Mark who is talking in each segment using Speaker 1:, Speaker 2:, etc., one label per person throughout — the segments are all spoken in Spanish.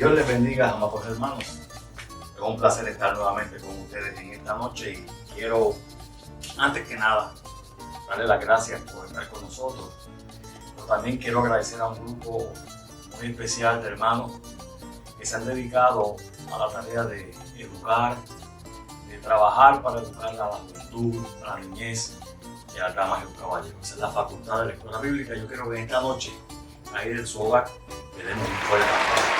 Speaker 1: Dios les bendiga, amados hermanos. Es un placer estar nuevamente con ustedes en esta noche y quiero, antes que nada, darle las gracias por estar con nosotros. Pero también quiero agradecer a un grupo muy especial de hermanos que se han dedicado a la tarea de educar, de trabajar para educar a la juventud, a la niñez y a las damas y los caballeros. Esa es la facultad de la Escuela Bíblica. Yo quiero que esta noche, ahí en su hogar, le demos un fuerte aplauso.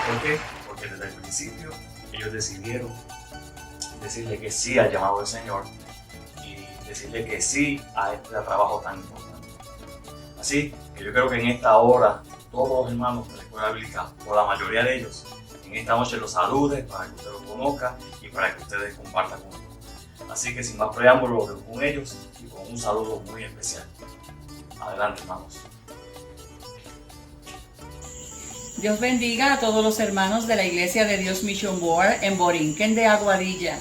Speaker 1: ¿Por qué? Porque desde el principio ellos decidieron decirle que sí al llamado del Señor y decirle que sí a este trabajo tan importante. Así que yo creo que en esta hora todos los hermanos de la Escuela Bíblica, o la mayoría de ellos, en esta noche los salude para que usted los conozca y para que ustedes compartan con ellos. Así que sin más preámbulos, los dejo con ellos y con un saludo muy especial. Adelante, hermanos.
Speaker 2: Dios bendiga a todos los hermanos de la Iglesia de Dios Mission Board en Borinquen de Aguadilla.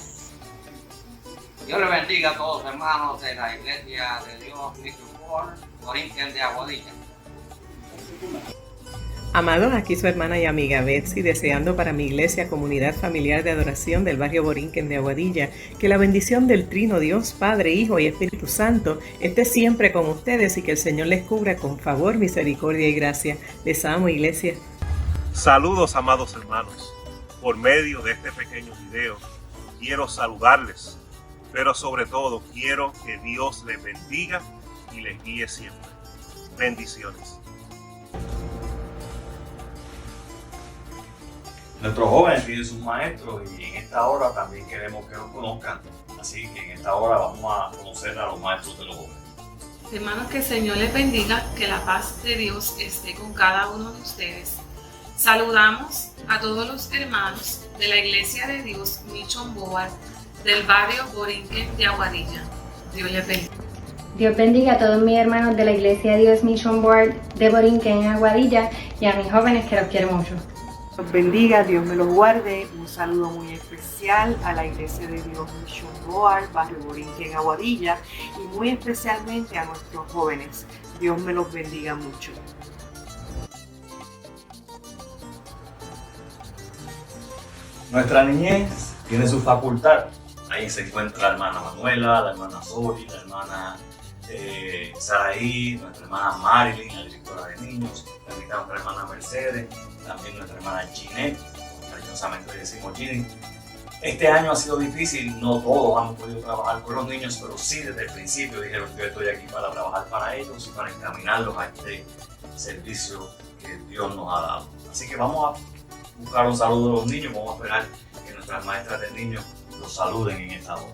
Speaker 3: Dios le bendiga a todos los hermanos de la Iglesia de Dios Mission Board, Borinquen de Aguadilla.
Speaker 4: Amados, aquí su hermana y amiga Betsy, deseando para mi iglesia, comunidad familiar de adoración del barrio Borinquen de Aguadilla, que la bendición del Trino Dios, Padre, Hijo y Espíritu Santo esté siempre con ustedes y que el Señor les cubra con favor, misericordia y gracia. Les amo, iglesia.
Speaker 5: Saludos, amados hermanos. Por medio de este pequeño video, quiero saludarles, pero sobre todo quiero que Dios les bendiga y les guíe siempre. Bendiciones.
Speaker 1: Nuestros jóvenes tienen sus maestros y en esta hora también queremos que los conozcan. Así que en esta hora vamos a conocer a los maestros de los jóvenes.
Speaker 6: Hermanos, que el Señor les bendiga, que la paz de Dios esté con cada uno de ustedes. Saludamos a todos los hermanos de la Iglesia de Dios Mission Board del barrio Borinquen de Aguadilla. Dios les bendiga.
Speaker 7: Dios bendiga a todos mis hermanos de la Iglesia de Dios Mission Board de Borinquen en Aguadilla y a mis jóvenes que los quiero mucho.
Speaker 4: Los bendiga, Dios me los guarde. Un saludo muy especial a la Iglesia de Dios Mission Board, barrio Borinquen, Aguadilla, y muy especialmente a nuestros jóvenes. Dios me los bendiga mucho.
Speaker 1: Nuestra niñez tiene su facultad. Ahí se encuentra la hermana Manuela, la hermana Soli, la hermana Saraí, nuestra hermana Marilyn, la directora de niños, también está nuestra hermana Mercedes, también nuestra hermana Ginette, cariñosamente le decimos Ginette. Este año ha sido difícil, no todos han podido trabajar con los niños, pero sí desde el principio dijeron que yo estoy aquí para trabajar para ellos y para encaminarlos a este servicio que Dios nos ha dado. Así que vamos a buscar un saludo de los niños, vamos a esperar que nuestras maestras de niños los saluden en esta hora.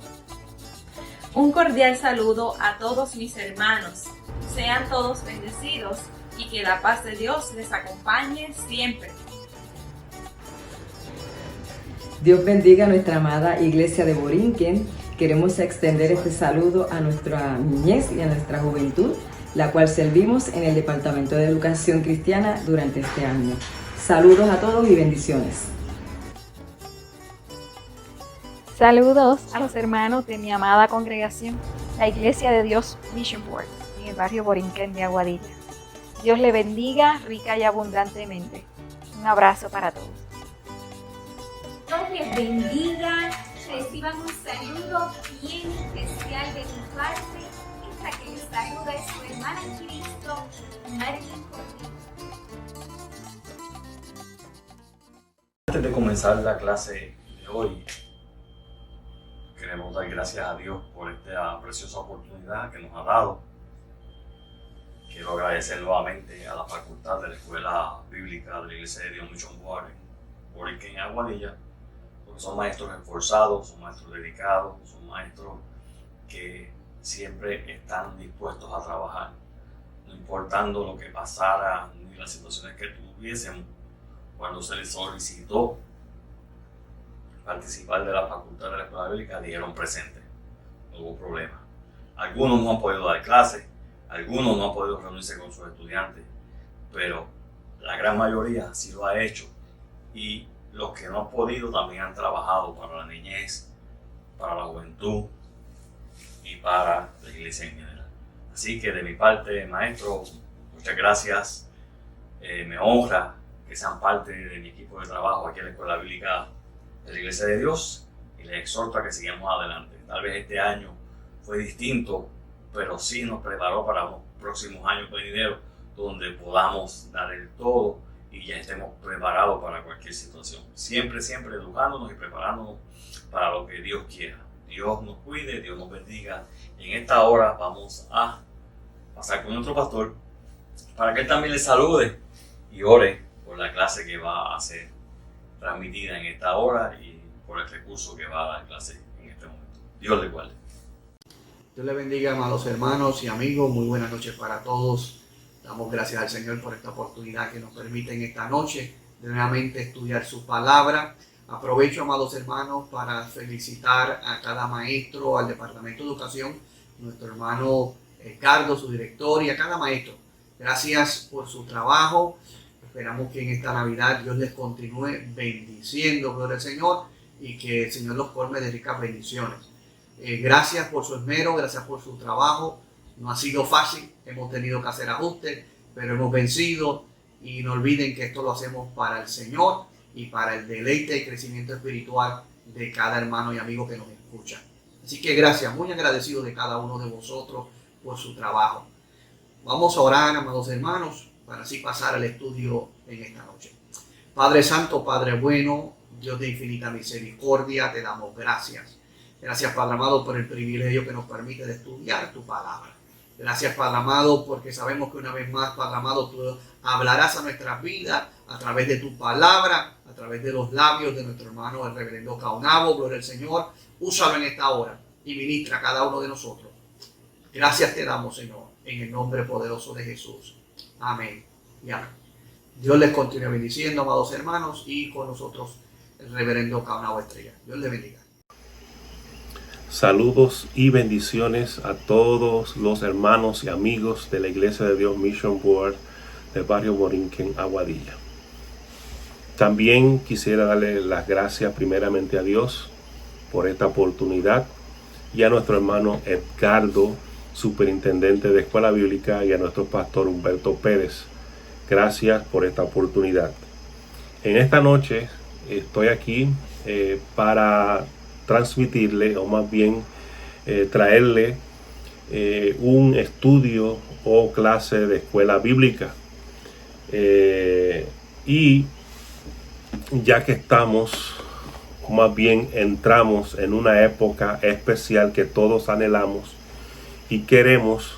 Speaker 8: Un cordial saludo a todos mis hermanos. Sean todos bendecidos y que la paz de Dios les acompañe siempre.
Speaker 9: Dios bendiga a nuestra amada Iglesia de Borinquen. Queremos extender este saludo a nuestra niñez y a nuestra juventud, la cual servimos en el Departamento de Educación Cristiana durante este año. Saludos a todos y bendiciones.
Speaker 10: Saludos a los hermanos de mi amada congregación, la Iglesia de Dios Mission Board, en el barrio Borinquen de Aguadilla. Dios le bendiga rica y abundantemente. Un abrazo para todos.
Speaker 11: Dios les bendiga. Reciban un saludo bien especial de mi parte. Esta que les saluda es su hermana en Cristo, Marilyn Cortés.
Speaker 1: Antes de comenzar la clase de hoy, queremos dar gracias a Dios por esta preciosa oportunidad que nos ha dado. Quiero agradecer nuevamente a la facultad de la Escuela Bíblica de la Iglesia de Dios Mission Board en Borinquen, Aguadilla, porque son maestros esforzados, son maestros dedicados, son maestros que siempre están dispuestos a trabajar, no importando lo que pasara ni las situaciones que tuviésemos. Cuando se les solicitó participar de la facultad de la Escuela Bíblica, dijeron presente, no hubo problema. Algunos no han podido dar clases, algunos no han podido reunirse con sus estudiantes, pero la gran mayoría sí lo ha hecho, y los que no han podido también han trabajado para la niñez, para la juventud y para la iglesia en general. Así que de mi parte, maestro, muchas gracias. Me honra que sean parte de mi equipo de trabajo aquí en la Escuela Bíblica de la Iglesia de Dios y les exhorto a que sigamos adelante. Tal vez este año fue distinto, pero sí nos preparó para los próximos años venideros donde podamos dar el todo y ya estemos preparados para cualquier situación. Siempre educándonos y preparándonos para lo que Dios quiera. Dios nos cuide, Dios nos bendiga. Y en esta hora vamos a pasar con nuestro pastor para que él también les salude y ore por la clase que va a ser transmitida en esta hora y por el recurso que va a dar clase en este momento. Dios le guarde.
Speaker 12: Dios le bendiga, amados hermanos y amigos. Muy buenas noches para todos. Damos gracias al Señor por esta oportunidad que nos permite en esta noche de nuevamente estudiar su palabra. Aprovecho, amados hermanos, para felicitar a cada maestro, al Departamento de Educación, nuestro hermano Ricardo, su director, y a cada maestro. Gracias por su trabajo. Esperamos que en esta Navidad Dios les continúe bendiciendo, gloria al Señor, y que el Señor los colme de ricas bendiciones. Gracias por su esmero, gracias por su trabajo. No ha sido fácil, hemos tenido que hacer ajustes, pero hemos vencido. Y no olviden que esto lo hacemos para el Señor y para el deleite y crecimiento espiritual de cada hermano y amigo que nos escucha. Así que gracias, muy agradecido de cada uno de vosotros por su trabajo. Vamos a orar, amados hermanos, para así pasar al estudio en esta noche. Padre Santo, Padre bueno, Dios de infinita misericordia, te damos gracias. Gracias, Padre amado, por el privilegio que nos permite de estudiar tu palabra. Gracias, Padre amado, porque sabemos que una vez más, Padre amado, tú hablarás a nuestras vidas a través de tu palabra, a través de los labios de nuestro hermano, el reverendo Caunabo. Gloria al Señor. Úsalo en esta hora y ministra a cada uno de nosotros. Gracias te damos, Señor, en el nombre poderoso de Jesús. Amén y amén. Dios les continúe bendiciendo, amados hermanos, y con nosotros el reverendo Caunabo Estrella. Dios les bendiga.
Speaker 5: Saludos y bendiciones a todos los hermanos y amigos de la Iglesia de Dios Mission Board del barrio Borinquen, Aguadilla. También quisiera darle las gracias primeramente a Dios por esta oportunidad y a nuestro hermano Edgardo, superintendente de Escuela Bíblica, y a nuestro pastor Humberto Pérez. Gracias por esta oportunidad. En esta noche estoy aquí para transmitirle, o más bien traerle un estudio o clase de escuela bíblica. Y ya que estamos, o más bien entramos en una época especial que todos anhelamos y queremos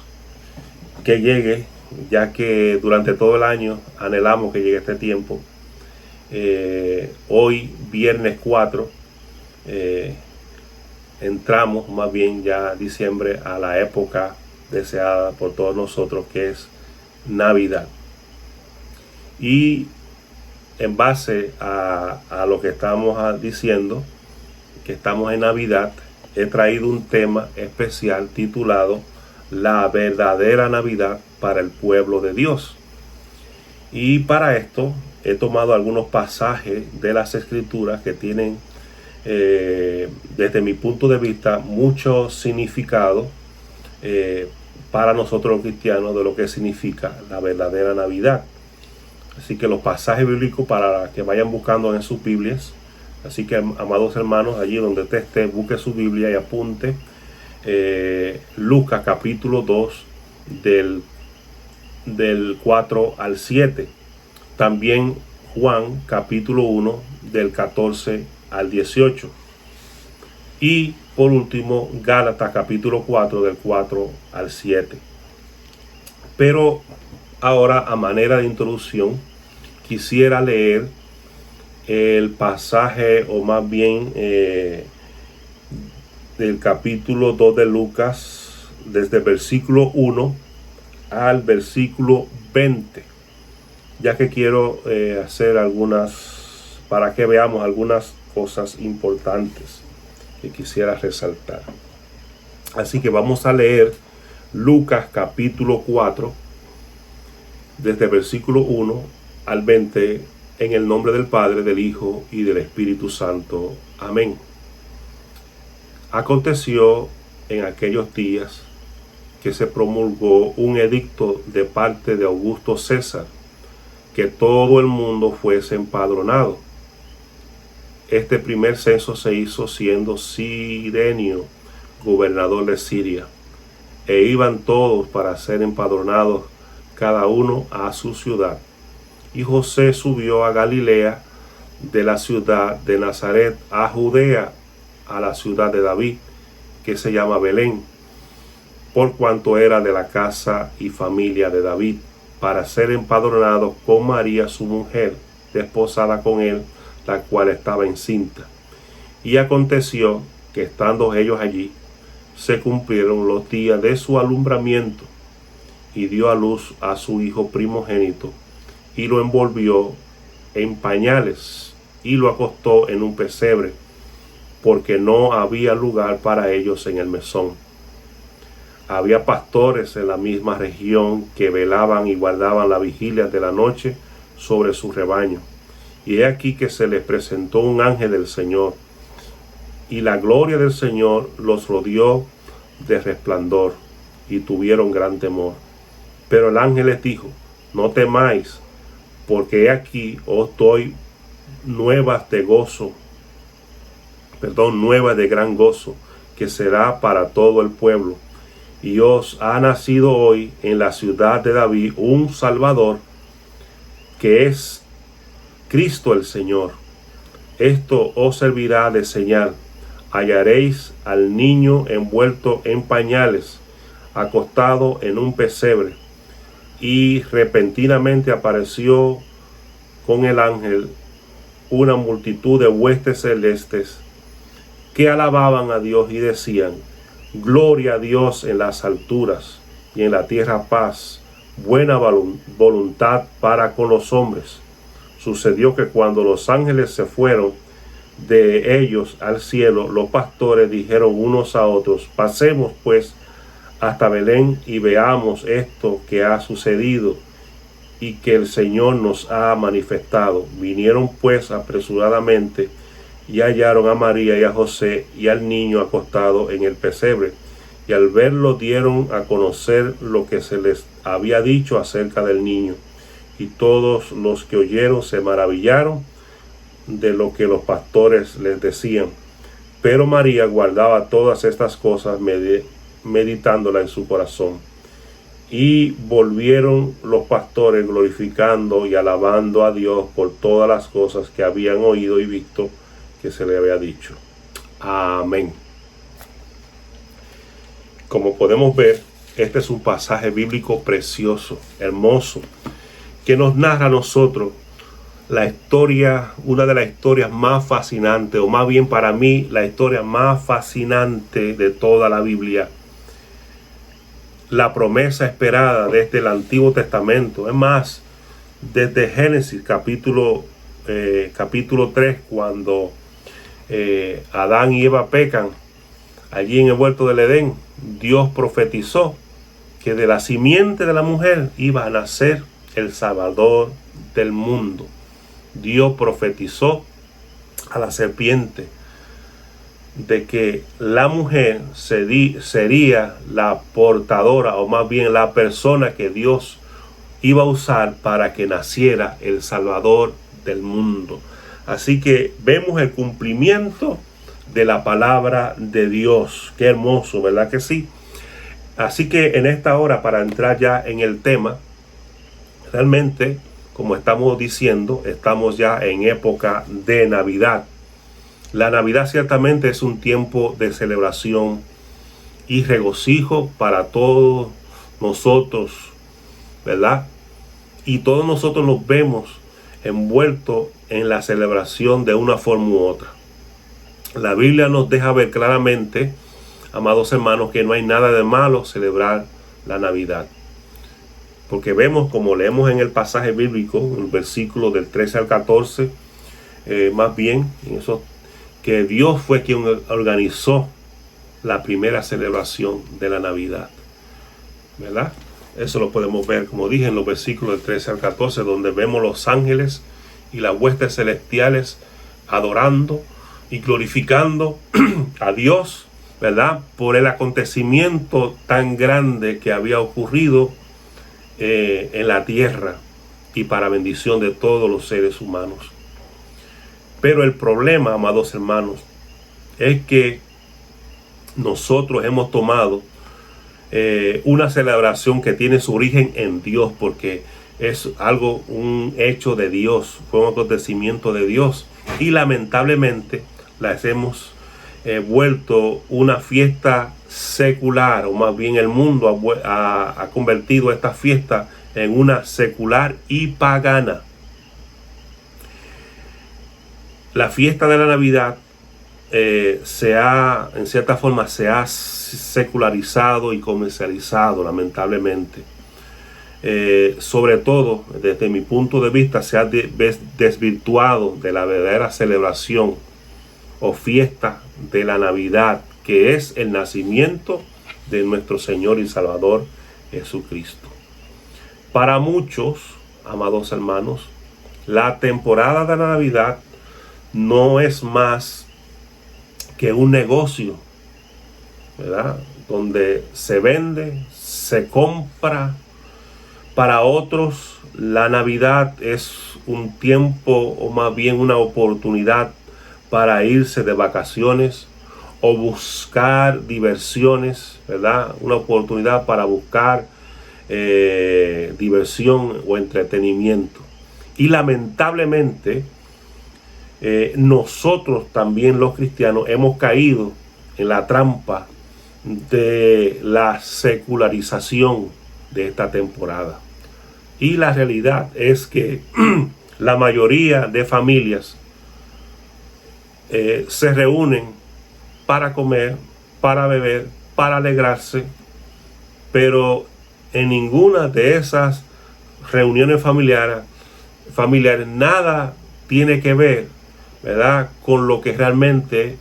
Speaker 5: que llegue, ya que durante todo el año anhelamos que llegue este tiempo. Hoy, viernes 4, entramos más bien ya diciembre a la época deseada por todos nosotros, que es Navidad. Y en base a lo que estamos diciendo, que estamos en Navidad, he traído un tema especial titulado La verdadera Navidad para el pueblo de Dios. Y para esto he tomado algunos pasajes de las Escrituras que tienen desde mi punto de vista mucho significado para nosotros los cristianos de lo que significa la verdadera Navidad. Así que los pasajes bíblicos para que vayan buscando en sus Biblias. Así que, amados hermanos, allí donde usted esté, busque su Biblia y apunte Lucas capítulo 2 del 4 al 7. También Juan capítulo 1 del 14 al 18. Y por último Gálatas capítulo 4 del 4 al 7. Pero ahora, a manera de introducción, quisiera leer el pasaje, o más bien del capítulo 2 de Lucas, desde el versículo 1 al versículo 20, ya que quiero hacer para que veamos algunas cosas importantes que quisiera resaltar. Así que vamos a leer Lucas capítulo 4, desde el versículo 1 al 20, en el nombre del Padre, del Hijo y del Espíritu Santo. Amén. Aconteció en aquellos días que se promulgó un edicto de parte de Augusto César, que todo el mundo fuese empadronado. Este primer censo se hizo siendo Cirenio gobernador de Siria, e iban todos para ser empadronados, cada uno a su ciudad. Y José subió a Galilea, de la ciudad de Nazaret a Judea, a la ciudad de David, que se llama Belén, por cuanto era de la casa y familia de David, para ser empadronado con María su mujer, desposada con él, la cual estaba encinta. Y aconteció que estando ellos allí, se cumplieron los días de su alumbramiento, y dio a luz a su hijo primogénito, y lo envolvió en pañales, y lo acostó en un pesebre, porque no había lugar para ellos en el mesón. Había pastores en la misma región que velaban y guardaban la vigilia de la noche sobre su rebaño. Y he aquí que se les presentó un ángel del Señor, y la gloria del Señor los rodeó de resplandor, y tuvieron gran temor. Pero el ángel les dijo: no temáis, porque he aquí os doy nuevas de gran gozo, que será para todo el pueblo. Y os ha nacido hoy en la ciudad de David un Salvador, que es Cristo el Señor. Esto os servirá de señal: hallaréis al niño envuelto en pañales, acostado en un pesebre. Y repentinamente apareció con el ángel una multitud de huestes celestes que alababan a Dios y decían: gloria a Dios en las alturas, y en la tierra paz, buena voluntad para con los hombres. Sucedió que cuando los ángeles se fueron de ellos al cielo, los pastores dijeron unos a otros: pasemos pues hasta Belén y veamos esto que ha sucedido y que el Señor nos ha manifestado. Vinieron pues apresuradamente y hallaron a María y a José y al niño acostado en el pesebre, y al verlo dieron a conocer lo que se les había dicho acerca del niño. Y todos los que oyeron se maravillaron de lo que los pastores les decían. Pero María guardaba todas estas cosas, meditándola en su corazón. Y volvieron los pastores glorificando y alabando a Dios por todas las cosas que habían oído y visto que se le había dicho. Amén. Como podemos ver, este es un pasaje bíblico precioso, hermoso, que nos narra a nosotros la historia, una de las historias más fascinantes, o más bien para mí, la historia más fascinante de toda la Biblia. La promesa esperada desde el Antiguo Testamento. Es más, desde Génesis capítulo 3, cuando Adán y Eva pecan, allí en el huerto del Edén, Dios profetizó que de la simiente de la mujer iba a nacer el Salvador del mundo. Dios profetizó a la serpiente de que la mujer sería la portadora, o más bien la persona que Dios iba a usar para que naciera el Salvador del mundo. Así que vemos el cumplimiento de la palabra de Dios. Qué hermoso, ¿verdad que sí? Así que en esta hora, para entrar ya en el tema, realmente, como estamos diciendo, estamos ya en época de Navidad. La Navidad ciertamente es un tiempo de celebración y regocijo para todos nosotros, ¿verdad? Y todos nosotros nos vemos envueltos en la celebración de una forma u otra. La Biblia nos deja ver claramente, amados hermanos, que no hay nada de malo celebrar la Navidad. Porque vemos, como leemos en el pasaje bíblico, en el versículo del 13 al 14, más bien, en eso, que Dios fue quien organizó la primera celebración de la Navidad, ¿verdad? Eso lo podemos ver, como dije, en los versículos del 13 al 14, donde vemos los ángeles y las huestes celestiales adorando y glorificando a Dios, ¿verdad? Por el acontecimiento tan grande que había ocurrido en la tierra, y para bendición de todos los seres humanos. Pero el problema, amados hermanos, es que nosotros hemos tomado una celebración que tiene su origen en Dios, porque es algo, un hecho de Dios, fue un acontecimiento de Dios, y lamentablemente las hemos vuelto una fiesta secular, o más bien el mundo ha convertido esta fiesta en una secular y pagana. La fiesta de la Navidad en cierta forma se ha secularizado y comercializado, lamentablemente. Sobre todo, desde mi punto de vista, se ha desvirtuado de la verdadera celebración o fiesta de la Navidad, que es el nacimiento de nuestro Señor y Salvador Jesucristo. Para muchos, amados hermanos, la temporada de la Navidad no es más que un negocio, ¿verdad?, donde se vende, se compra. Para otros, la Navidad es un tiempo, o más bien una oportunidad para irse de vacaciones o buscar diversiones, ¿verdad? Una oportunidad para buscar diversión o entretenimiento. Y lamentablemente, nosotros también los cristianos hemos caído en la trampa de la secularización de esta temporada. Y la realidad es que la mayoría de familias se reúnen para comer, para beber, para alegrarse, pero en ninguna de esas reuniones familiares nada tiene que ver, ¿verdad?, con lo que realmente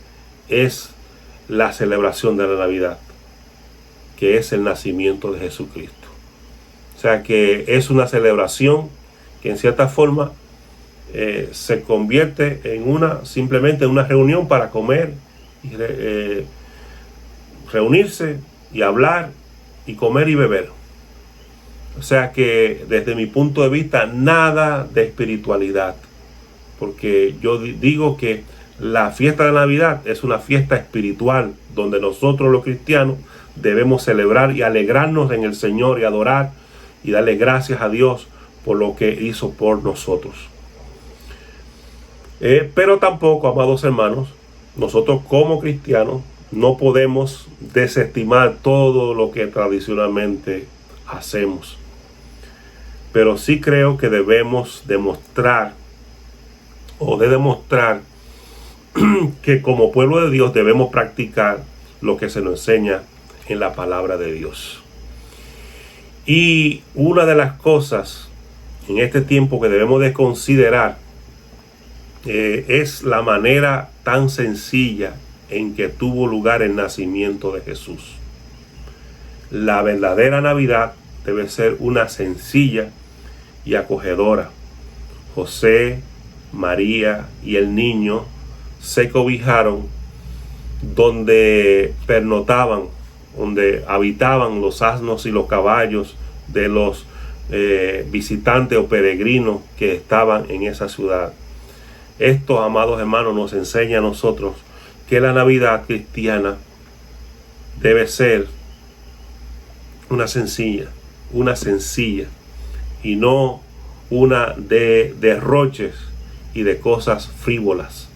Speaker 5: es la celebración de la Navidad, que es el nacimiento de Jesucristo. O sea que es una celebración que en cierta forma se convierte en simplemente una reunión para comer, y reunirse y hablar y comer y beber. O sea que desde mi punto de vista, nada de espiritualidad, porque yo digo que la fiesta de Navidad es una fiesta espiritual donde nosotros los cristianos debemos celebrar y alegrarnos en el Señor y adorar y darle gracias a Dios por lo que hizo por nosotros. Pero tampoco, amados hermanos, nosotros como cristianos no podemos desestimar todo lo que tradicionalmente hacemos. Pero sí creo que debemos demostrar que como pueblo de Dios debemos practicar lo que se nos enseña en la palabra de Dios. Y una de las cosas en este tiempo que debemos de considerar es la manera tan sencilla en que tuvo lugar el nacimiento de Jesús. La verdadera Navidad debe ser una sencilla y acogedora. José, María y el niño se cobijaron donde pernotaban, donde habitaban los asnos y los caballos de los visitantes o peregrinos que estaban en esa ciudad. Esto, amados hermanos, nos enseña a nosotros que la Navidad cristiana debe ser una sencilla y no una de derroches y de cosas frívolas.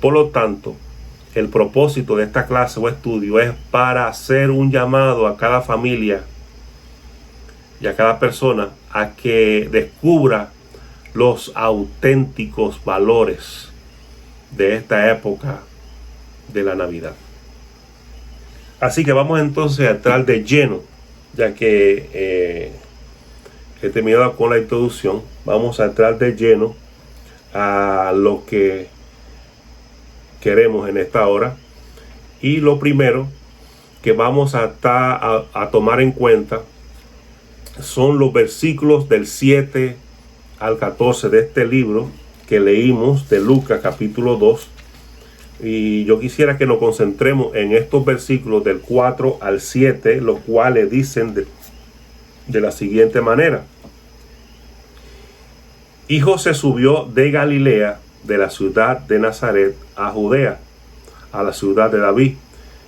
Speaker 5: Por lo tanto, el propósito de esta clase o estudio es para hacer un llamado a cada familia y a cada persona a que descubra los auténticos valores de esta época de la Navidad. Así que vamos entonces a entrar de lleno, ya que he terminado con la introducción. Vamos a entrar de lleno a lo que queremos en esta hora. Y lo primero que vamos a tomar en cuenta son los versículos del 7 al 14 de este libro que leímos de Lucas capítulo 2. Y yo quisiera que nos concentremos en estos versículos del 4 al 7, los cuales dicen de la siguiente manera: Y José subió de Galilea, de la ciudad de Nazaret, a Judea, a la ciudad de David,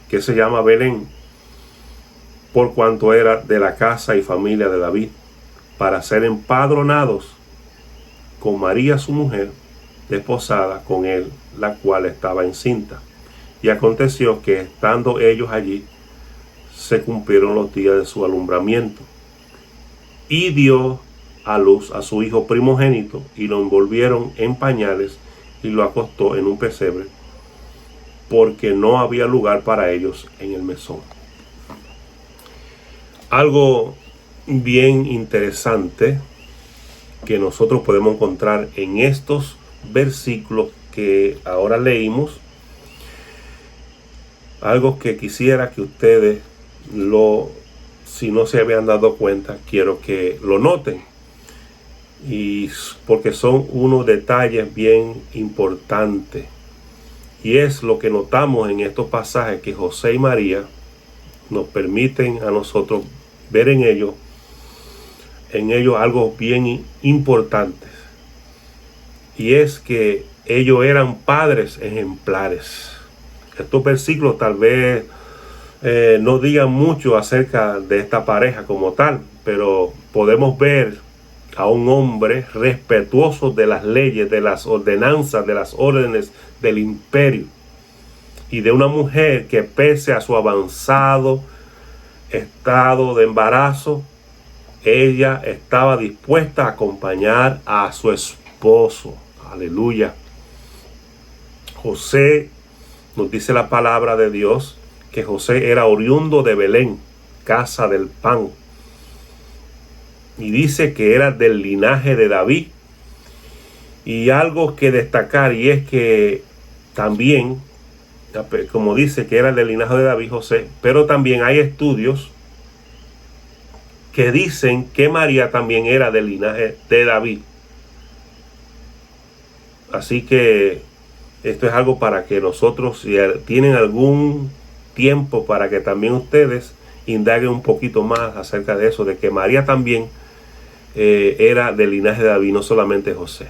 Speaker 5: que se llama Belén, por cuanto era de la casa y familia de David, para ser empadronados con María su mujer, desposada con él, la cual estaba encinta. Y aconteció que estando ellos allí, se cumplieron los días de su alumbramiento. Y dio a luz a su hijo primogénito, y lo envolvieron en pañales, y lo acostó en un pesebre, porque no había lugar para ellos en el mesón. Algo bien interesante que nosotros podemos encontrar en estos versículos que ahora leímos, algo que quisiera que ustedes si no se habían dado cuenta, quiero que lo noten, y porque son unos detalles bien importantes, y es lo que notamos en estos pasajes, que José y María nos permiten a nosotros ver en ellos algo bien importante, y es que ellos eran padres ejemplares. Estos versículos tal vez no digan mucho acerca de esta pareja como tal, pero podemos ver a un hombre respetuoso de las leyes, de las ordenanzas, de las órdenes del imperio, y de una mujer que, pese a su avanzado estado de embarazo, ella estaba dispuesta a acompañar a su esposo. Aleluya. José, nos dice la palabra de Dios, que José era oriundo de Belén, casa del pan. Y dice que era del linaje de David. Y algo que destacar, y es que también, como dice que era del linaje de David, José, pero también hay estudios que dicen que María también era del linaje de David. Así que esto es algo para que nosotros, si tienen algún tiempo, para que también ustedes indaguen un poquito más acerca de eso, de que María también era del linaje de David, no solamente José.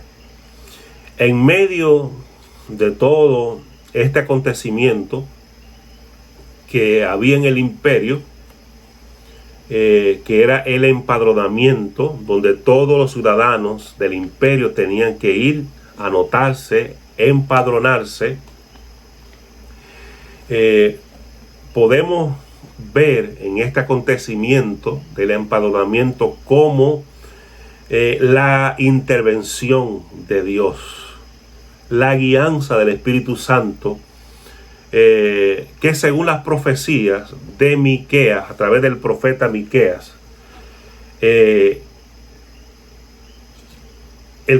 Speaker 5: En medio de todo este acontecimiento que había en el imperio, que era el empadronamiento, donde todos los ciudadanos del imperio tenían que ir a anotarse, empadronarse, podemos ver en este acontecimiento del empadronamiento como la intervención de Dios, la guianza del Espíritu Santo, que según las profecías de Miqueas, a través del profeta Miqueas, el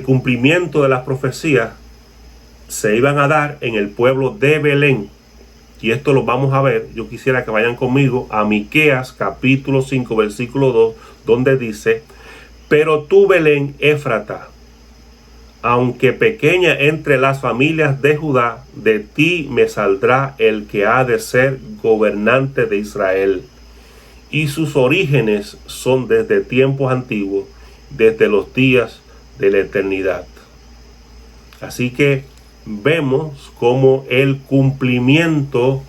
Speaker 5: cumplimiento de las profecías se iban a dar en el pueblo de Belén. Y esto lo vamos a ver. Yo quisiera que vayan conmigo a Miqueas capítulo 5 versículo 2, donde dice: pero tú, Belén Éfrata, aunque pequeña entre las familias de Judá, de ti me saldrá el que ha de ser gobernante de Israel. Y sus orígenes son desde tiempos antiguos, desde los días de la eternidad. Así que vemos cómo el cumplimiento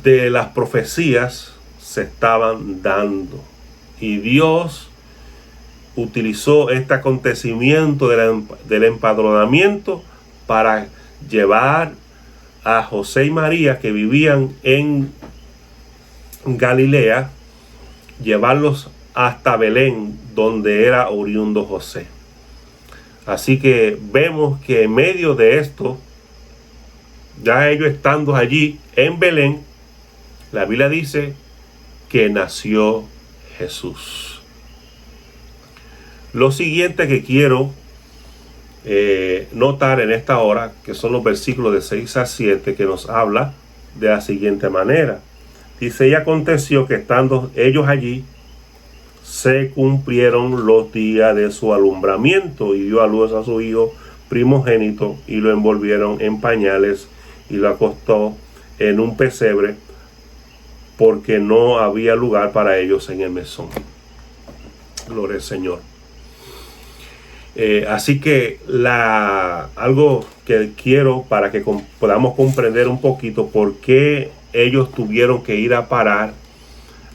Speaker 5: de las profecías se estaban dando. Y Dios utilizó este acontecimiento del empadronamiento para llevar a José y María, que vivían en Galilea, llevarlos hasta Belén, donde era oriundo José. Así que vemos que en medio de esto, ya ellos estando allí en Belén, la Biblia dice que nació Jesús. Lo siguiente que quiero notar en esta hora, que son los versículos de 6 a 7, que nos habla de la siguiente manera. Dice: y aconteció que estando ellos allí, se cumplieron los días de su alumbramiento, y dio a luz a su hijo primogénito, y lo envolvieron en pañales, y lo acostó en un pesebre, porque no había lugar para ellos en el mesón. Gloria al Señor. Así que algo que quiero para que podamos comprender un poquito por qué ellos tuvieron que ir a parar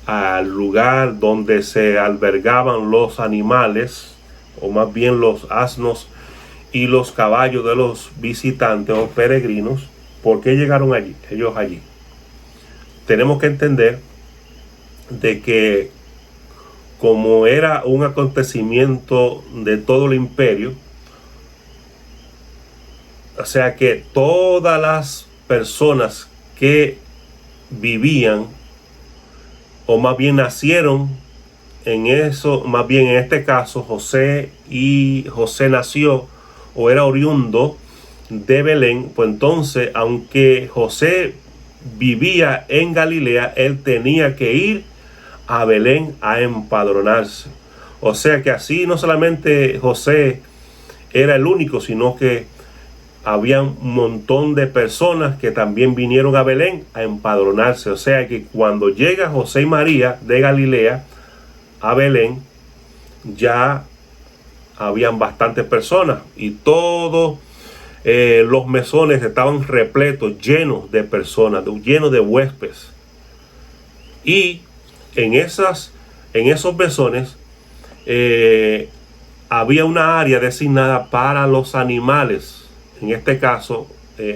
Speaker 5: al lugar donde se albergaban los animales, o más bien los asnos y los caballos de los visitantes o peregrinos. ¿Por qué llegaron ellos allí? Tenemos que entender de que como era un acontecimiento de todo el imperio, o sea que todas las personas que vivían, o más bien nacieron en eso, más bien en este caso José nació o era oriundo de Belén, pues entonces aunque José vivía en Galilea, él tenía que ir a Belén a empadronarse. O sea que así no solamente José era el único, sino que había un montón de personas que también vinieron a Belén a empadronarse. O sea que cuando llega José y María de Galilea a Belén, ya habían bastantes personas y todos los mesones estaban repletos, llenos de personas, llenos de huéspedes. Y en esos mesones había una área designada para los animales, en este caso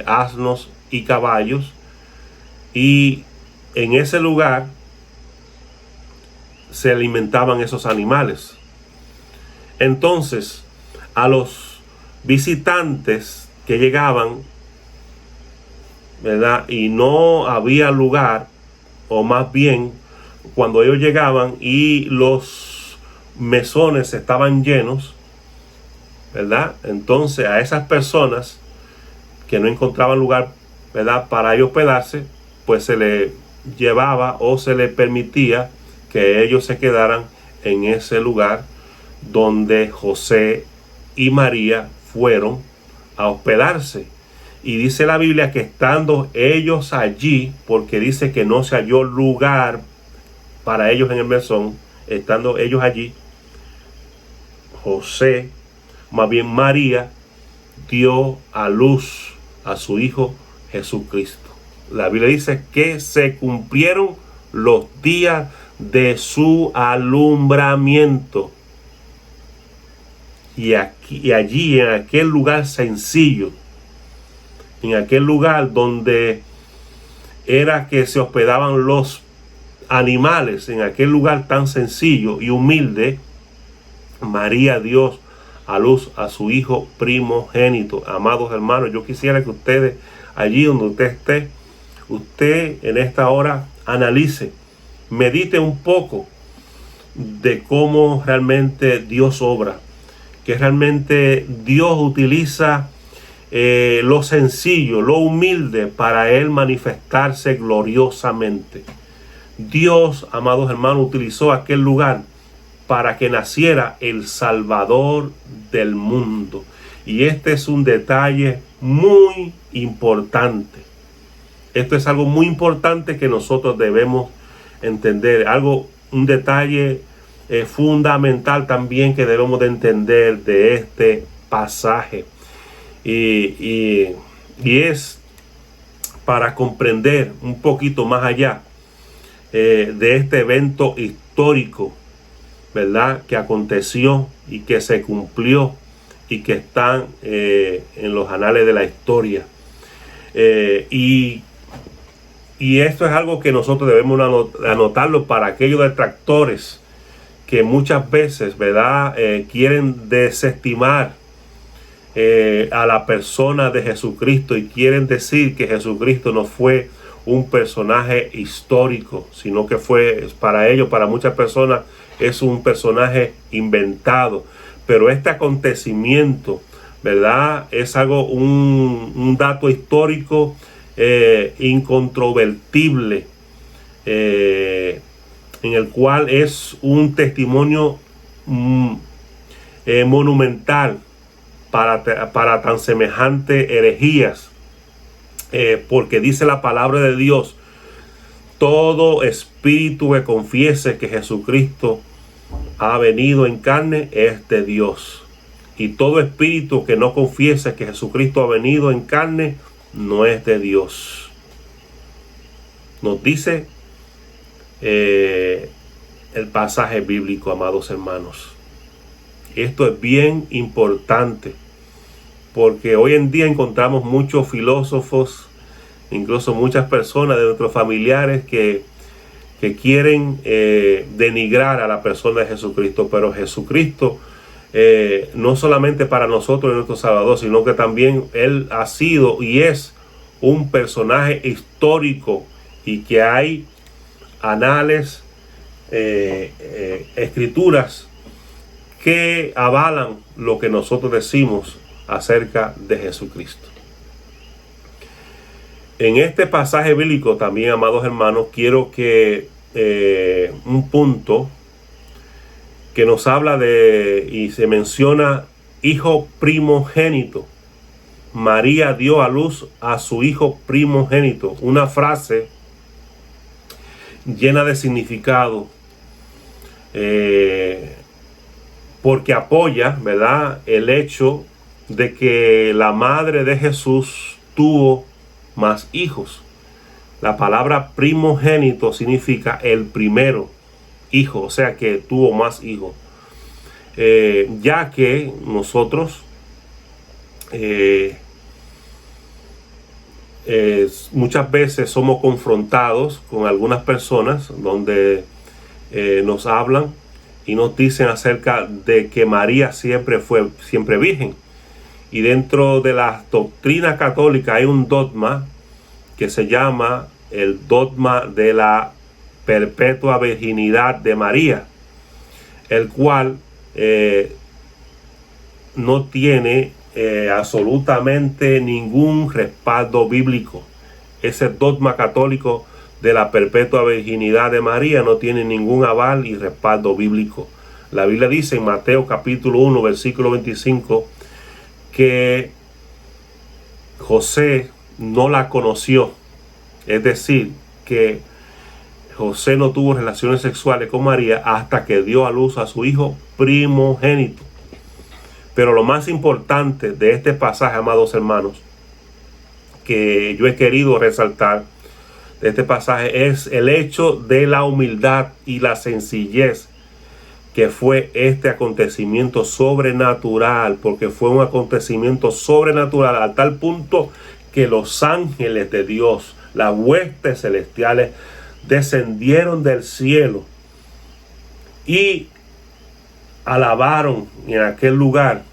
Speaker 5: asnos y caballos, y en ese lugar se alimentaban esos animales. Entonces a los visitantes que llegaban, ¿verdad? Y no había lugar, o más bien cuando ellos llegaban y los mesones estaban llenos, ¿verdad? Entonces a esas personas que no encontraban lugar, ¿verdad?, para ellos hospedarse, pues se les llevaba o se les permitía que ellos se quedaran en ese lugar donde José y María fueron a hospedarse. Y dice la Biblia que estando ellos allí, porque dice que no se halló lugar para ellos en el mesón, estando ellos allí, José, más bien María, dio a luz a su hijo Jesucristo. La Biblia dice que se cumplieron los días de su alumbramiento. Y allí, en aquel lugar sencillo, en aquel lugar donde era que se hospedaban los animales, en aquel lugar tan sencillo y humilde, María dio a luz a su hijo primogénito. Amados hermanos, yo quisiera que ustedes, allí donde usted esté, usted en esta hora analice, medite un poco de cómo realmente Dios obra, que realmente Dios utiliza lo sencillo, lo humilde para Él manifestarse gloriosamente. Dios, amados hermanos, utilizó aquel lugar para que naciera el Salvador del mundo. Y este es un detalle muy importante. Esto es algo muy importante que nosotros debemos entender. Un detalle fundamental también que debemos de entender de este pasaje. Y es para comprender un poquito más allá de este evento histórico, ¿verdad?, que aconteció y que se cumplió y que están en los anales de la historia. Y esto es algo que nosotros debemos anotarlo para aquellos detractores que muchas veces, ¿verdad?, quieren desestimar a la persona de Jesucristo y quieren decir que Jesucristo no fue un personaje histórico, sino que fue, para ellos, para muchas personas, es un personaje inventado. Pero este acontecimiento, ¿verdad?, es algo, un dato histórico incontrovertible, en el cual es un testimonio monumental para tan semejante herejías, porque dice la palabra de Dios: todo espíritu que confiese que Jesucristo ha venido en carne es de Dios. y todo espíritu que no confiese que Jesucristo ha venido en carne no es de Dios. Nos dice el pasaje bíblico, amados hermanos. Esto es bien importante, porque hoy en día encontramos muchos filósofos, incluso muchas personas de nuestros familiares que quieren denigrar a la persona de Jesucristo, pero Jesucristo no solamente para nosotros es nuestro Salvador, sino que también Él ha sido y es un personaje histórico, y que hay anales, escrituras que avalan lo que nosotros decimos acerca de Jesucristo. En este pasaje bíblico también, amados hermanos, quiero que un punto que nos habla de, y se menciona, hijo primogénito. María dio a luz a su hijo primogénito. Una frase llena de significado, porque apoya, ¿verdad?, el hecho de que la madre de Jesús tuvo más hijos. La palabra primogénito significa el primero hijo, o sea que tuvo más hijos, ya que nosotros muchas veces somos confrontados con algunas personas donde nos hablan y nos dicen acerca de que María siempre fue virgen. Y dentro de la doctrina católica hay un dogma que se llama el dogma de la perpetua virginidad de María, el cual no tiene absolutamente ningún respaldo bíblico. Ese dogma católico de la perpetua virginidad de María no tiene ningún aval y respaldo bíblico. La Biblia dice en Mateo capítulo 1 versículo 25 que José no la conoció, es decir, que José no tuvo relaciones sexuales con María hasta que dio a luz a su hijo primogénito. Pero lo más importante de este pasaje, amados hermanos, que yo he querido resaltar de este pasaje, es el hecho de la humildad y la sencillez que fue este acontecimiento sobrenatural, porque fue un acontecimiento sobrenatural a tal punto que los ángeles de Dios, las huestes celestiales, descendieron del cielo y alabaron en aquel lugar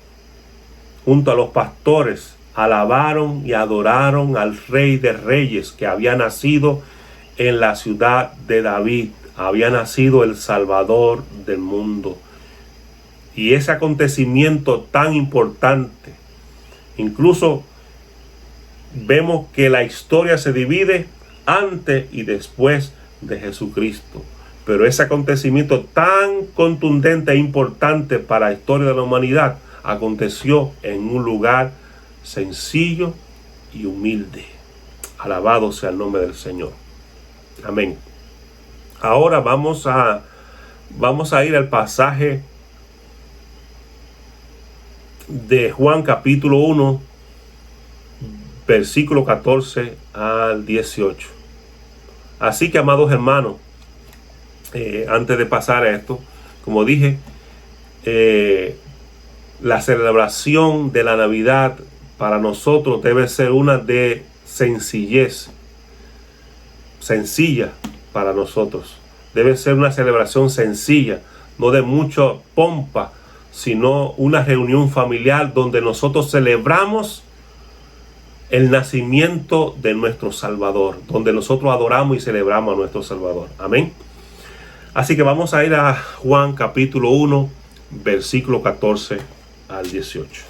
Speaker 5: junto a los pastores, alabaron y adoraron al Rey de Reyes, que había nacido en la ciudad de David, había nacido el Salvador del mundo. Y ese acontecimiento tan importante, incluso vemos que la historia se divide antes y después de Jesucristo. Pero ese acontecimiento tan contundente e importante para la historia de la humanidad aconteció en un lugar sencillo y humilde. Alabado sea el nombre del Señor. Amén. Ahora vamos a ir al pasaje de Juan capítulo 1, versículo 14 al 18. Así que, amados hermanos, antes de pasar a esto, como dije, la celebración de la Navidad para nosotros debe ser una de sencillez, sencilla para nosotros. Debe ser una celebración sencilla, no de mucha pompa, sino una reunión familiar donde nosotros celebramos el nacimiento de nuestro Salvador, donde nosotros adoramos y celebramos a nuestro Salvador. Amén. Así que vamos a ir a Juan capítulo 1, versículo 14 al 18.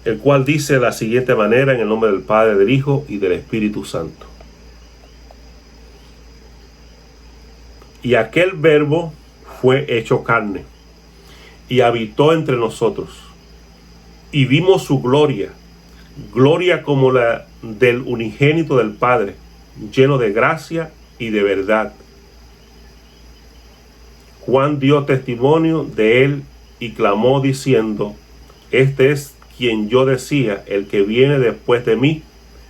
Speaker 5: El cual dice de la siguiente manera, en el nombre del Padre, del Hijo y del Espíritu Santo. Y aquel verbo fue hecho carne y habitó entre nosotros. Y vimos su gloria, gloria como la del unigénito del Padre, lleno de gracia y de verdad. Juan dio testimonio de él y clamó diciendo: este es quien yo decía, el que viene después de mí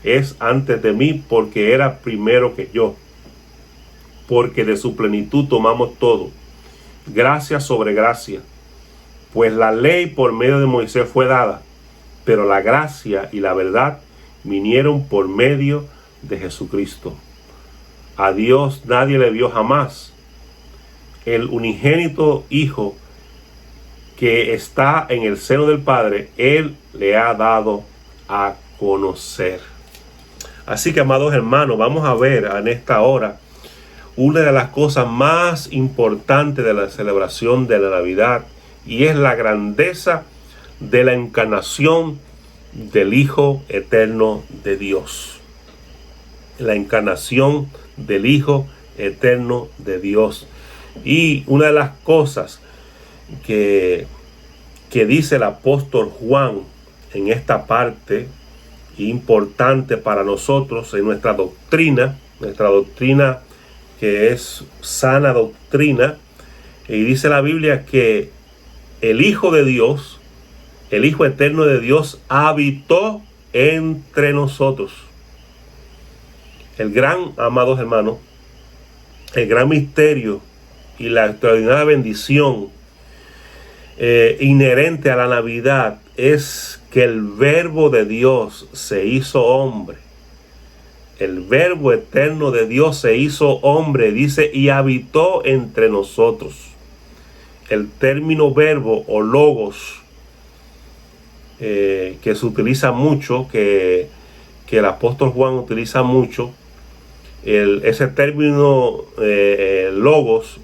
Speaker 5: es antes de mí, porque era primero que yo, porque de su plenitud tomamos todo, gracia sobre gracia. Pues la ley por medio de Moisés fue dada, pero la gracia y la verdad vinieron por medio de Jesucristo. A Dios nadie le vio jamás. El unigénito Hijo que está en el seno del Padre, Él le ha dado a conocer. Así que, amados hermanos, vamos a ver en esta hora una de las cosas más importantes de la celebración de la Navidad, y es la grandeza de la encarnación del Hijo eterno de Dios. La encarnación del Hijo eterno de Dios. Y una de las cosas que dice el apóstol Juan en esta parte, importante para nosotros en nuestra doctrina que es sana doctrina, y dice la Biblia que el Hijo de Dios, el Hijo eterno de Dios, habitó entre nosotros. El gran, amados hermanos, el gran misterio y la extraordinaria bendición inherente a la Navidad es que el Verbo de Dios se hizo hombre. El Verbo eterno de Dios se hizo hombre, dice, y habitó entre nosotros. El término verbo o logos, que se utiliza mucho, que el apóstol Juan utiliza mucho, ese término logos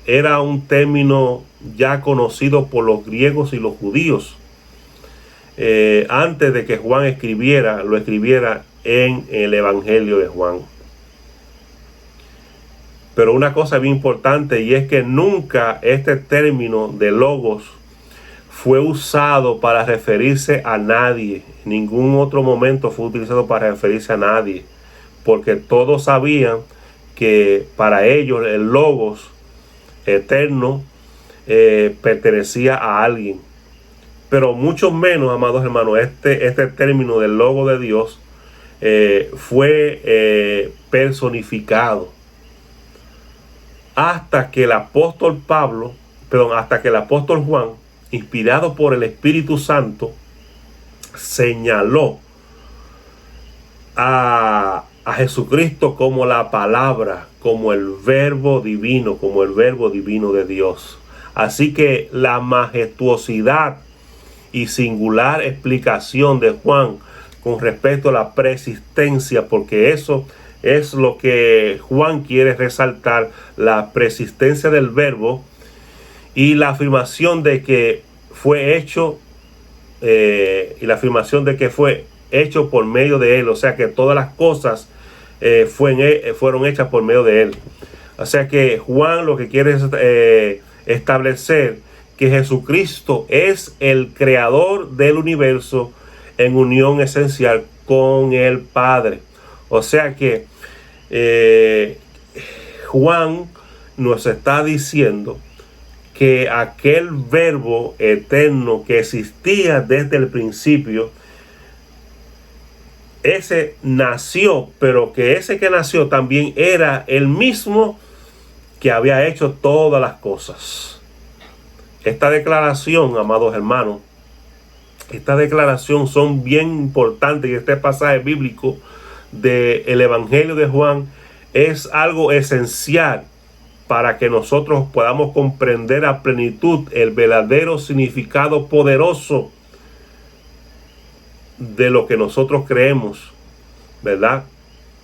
Speaker 5: era un término ya conocido por los griegos y los judíos. Antes de que Juan lo escribiera en el Evangelio de Juan. Pero una cosa bien importante, y es que nunca este término de logos fue usado para referirse a nadie. En ningún otro momento fue utilizado para referirse a nadie, porque todos sabían que para ellos el logos eterno pertenecía a alguien. Pero mucho menos, amados hermanos, este término del logo de Dios fue personificado hasta que el apóstol Juan, inspirado por el Espíritu Santo, señaló a Jesucristo como la palabra, como el verbo divino de Dios. Así que la majestuosidad y singular explicación de Juan con respecto a la preexistencia, porque eso es lo que Juan quiere resaltar, la preexistencia del verbo y la afirmación de que fue hecho por medio de él, o sea que todas las cosas fueron hechas por medio de él. O sea que Juan lo que quiere es establecer que Jesucristo es el creador del universo en unión esencial con el Padre. O sea que Juan nos está diciendo que aquel verbo eterno que existía desde el principio, ese nació, pero que ese que nació también era el mismo que había hecho todas las cosas. Esta declaración, amados hermanos, esta declaración son bien importantes, y este pasaje bíblico del Evangelio de Juan es algo esencial para que nosotros podamos comprender a plenitud el verdadero significado poderoso de lo que nosotros creemos, ¿verdad?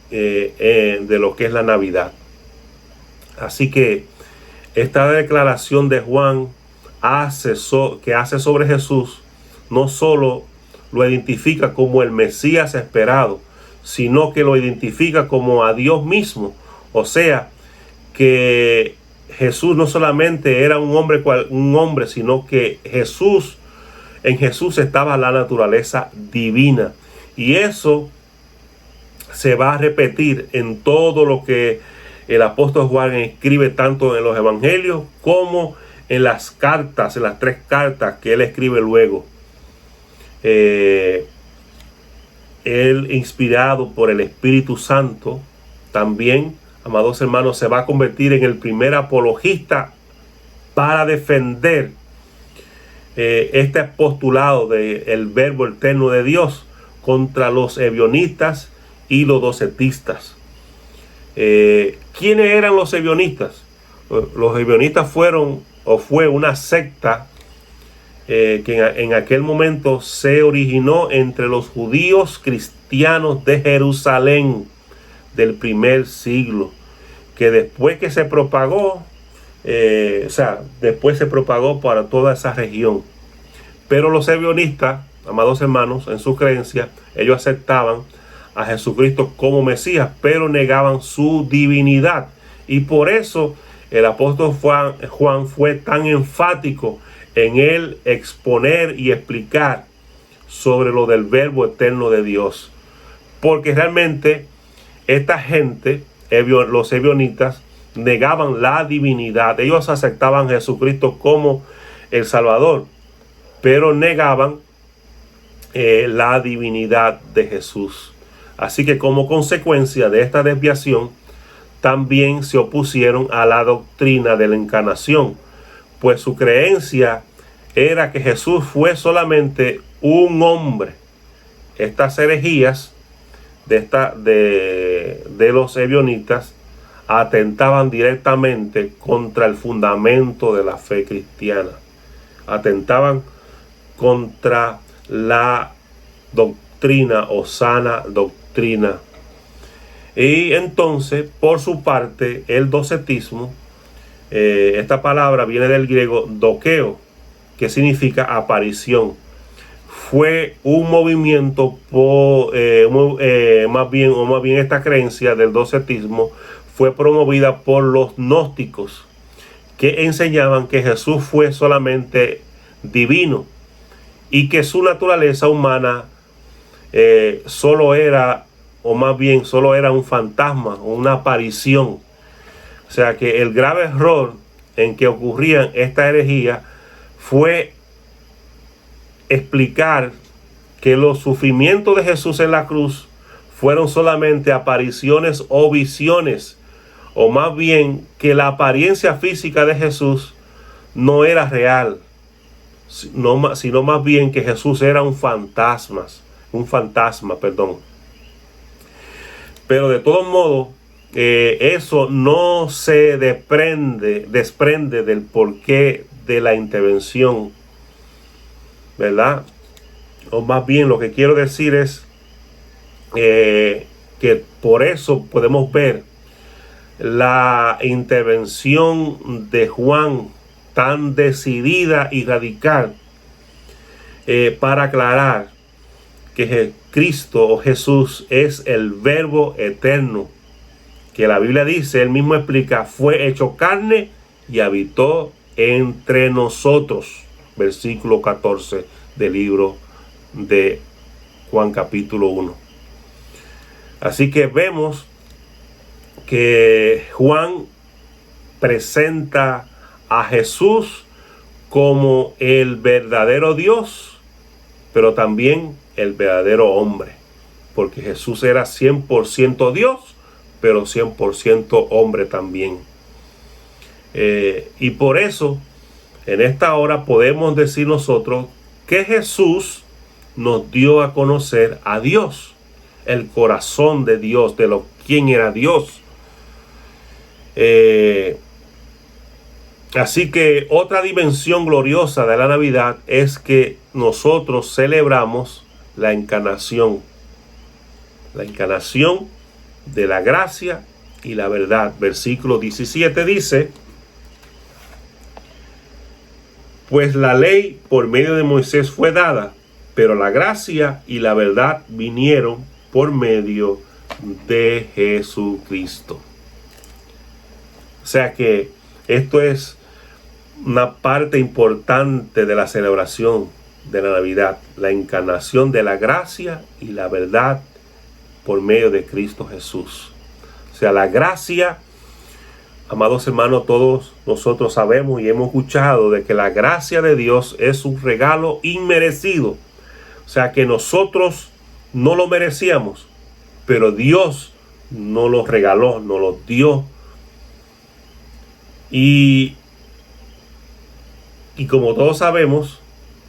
Speaker 5: De lo que es la Navidad. Así que esta declaración de Juan que hace sobre Jesús no solo lo identifica como el Mesías esperado, sino que lo identifica como a Dios mismo. O sea, que Jesús no solamente era un hombre, sino que en Jesús estaba la naturaleza divina. Y eso se va a repetir en todo lo que el apóstol Juan escribe tanto en los evangelios como en las cartas, en las 3 cartas que él escribe luego. Él, inspirado por el Espíritu Santo, también, amados hermanos, se va a convertir en el primer apologista para defender este postulado del verbo eterno de Dios contra los ebionistas y los docetistas. ¿Quiénes eran los ebionistas? Los ebionistas fue una secta que en aquel momento se originó entre los judíos cristianos de Jerusalén del primer siglo, que después que se propagó, después se propagó para toda esa región. Pero los ebionistas, amados hermanos, en su creencia, ellos aceptaban a Jesucristo como Mesías, pero negaban su divinidad. Y por eso el apóstol Juan fue tan enfático en él exponer y explicar sobre lo del verbo eterno de Dios. Porque realmente esta gente, los ebionitas, negaban la divinidad. Ellos aceptaban a Jesucristo como el Salvador, pero negaban la divinidad de Jesús. Así que como consecuencia de esta desviación, también se opusieron a la doctrina de la encarnación, pues su creencia era que Jesús fue solamente un hombre. Estas herejías de los ebionitas atentaban directamente contra el fundamento de la fe cristiana. Atentaban contra la doctrina o sana doctrina. Y entonces, por su parte, el docetismo, esta palabra viene del griego dokeo, que significa aparición. Fue un movimiento más bien esta creencia del docetismo fue promovida por los gnósticos, que enseñaban que Jesús fue solamente divino y que su naturaleza humana solo era un fantasma, una aparición. O sea que el grave error en que ocurrían esta herejía fue explicar que los sufrimientos de Jesús en la cruz fueron solamente apariciones o visiones, o más bien que la apariencia física de Jesús no era real, sino más bien que Jesús era un fantasma. Pero de todos modos, eso no se desprende del porqué de la intervención, ¿verdad? O más bien lo que quiero decir es que por eso podemos ver la intervención de Juan tan decidida y radical para aclarar que Cristo o Jesús es el verbo eterno, que la Biblia dice, él mismo explica, fue hecho carne y habitó entre nosotros. Versículo 14 del libro de Juan capítulo 1. Así que vemos que Juan presenta a Jesús como el verdadero Dios, pero también el verdadero hombre, porque Jesús era 100% Dios, pero 100% hombre también. Y por eso, en esta hora podemos decir nosotros que Jesús nos dio a conocer a Dios, el corazón de Dios, quién era Dios. Así que otra dimensión gloriosa de la Navidad es que nosotros celebramos la encarnación de la gracia y la verdad. Versículo 17 dice, pues la ley por medio de Moisés fue dada, pero la gracia y la verdad vinieron por medio de Jesucristo. O sea que esto es una parte importante de la celebración de la Navidad, la encarnación de la gracia y la verdad por medio de Cristo Jesús. O sea, la gracia Amados hermanos, todos nosotros sabemos y hemos escuchado de que la gracia de Dios es un regalo inmerecido. O sea que nosotros no lo merecíamos, pero Dios nos lo regaló, nos lo dio. Y como todos sabemos,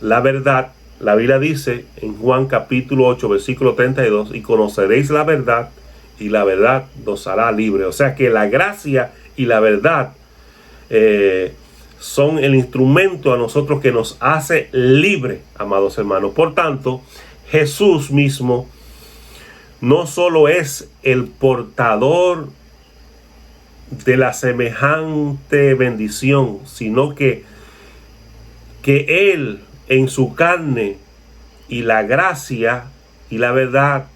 Speaker 5: la verdad, la Biblia dice en Juan capítulo 8, versículo 32, y conoceréis la verdad, y la verdad nos hará libre. O sea que la gracia y la verdad son el instrumento a nosotros que nos hace libre, amados hermanos. Por tanto, Jesús mismo no solo es el portador de la semejante bendición, sino que Él en su carne y la gracia y la verdad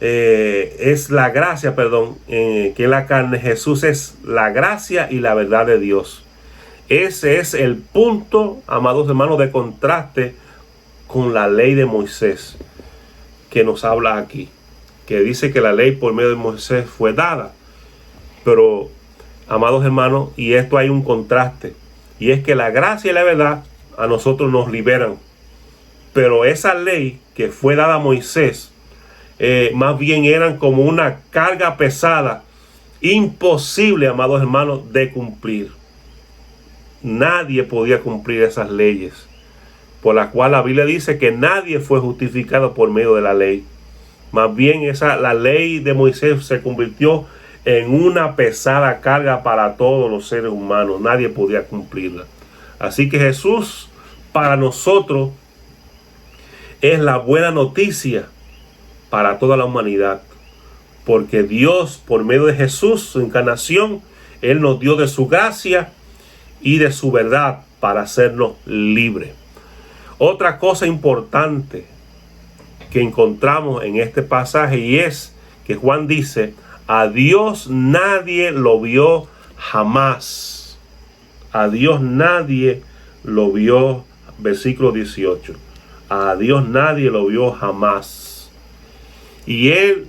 Speaker 5: es la gracia, que en la carne Jesús es la gracia y la verdad de Dios. Ese es el punto, amados hermanos, de contraste con la ley de Moisés que nos habla aquí, que dice que la ley por medio de Moisés fue dada. Pero, amados hermanos, y esto hay un contraste, y es que la gracia y la verdad a nosotros nos liberan, pero esa ley que fue dada a Moisés más bien eran como una carga pesada, imposible, amados hermanos, de cumplir. Nadie podía cumplir esas leyes, por la cual la Biblia dice que nadie fue justificado por medio de la ley. Más bien la ley de Moisés se convirtió en una pesada carga para todos los seres humanos. Nadie podía cumplirla. Así que Jesús para nosotros es la buena noticia para toda la humanidad, porque Dios, por medio de Jesús, su encarnación, Él nos dio de su gracia y de su verdad para hacernos libres. Otra cosa importante que encontramos en este pasaje, y es que Juan dice: a Dios nadie lo vio jamás. A Dios nadie lo vio, versículo 18. A Dios nadie lo vio jamás. Y Él,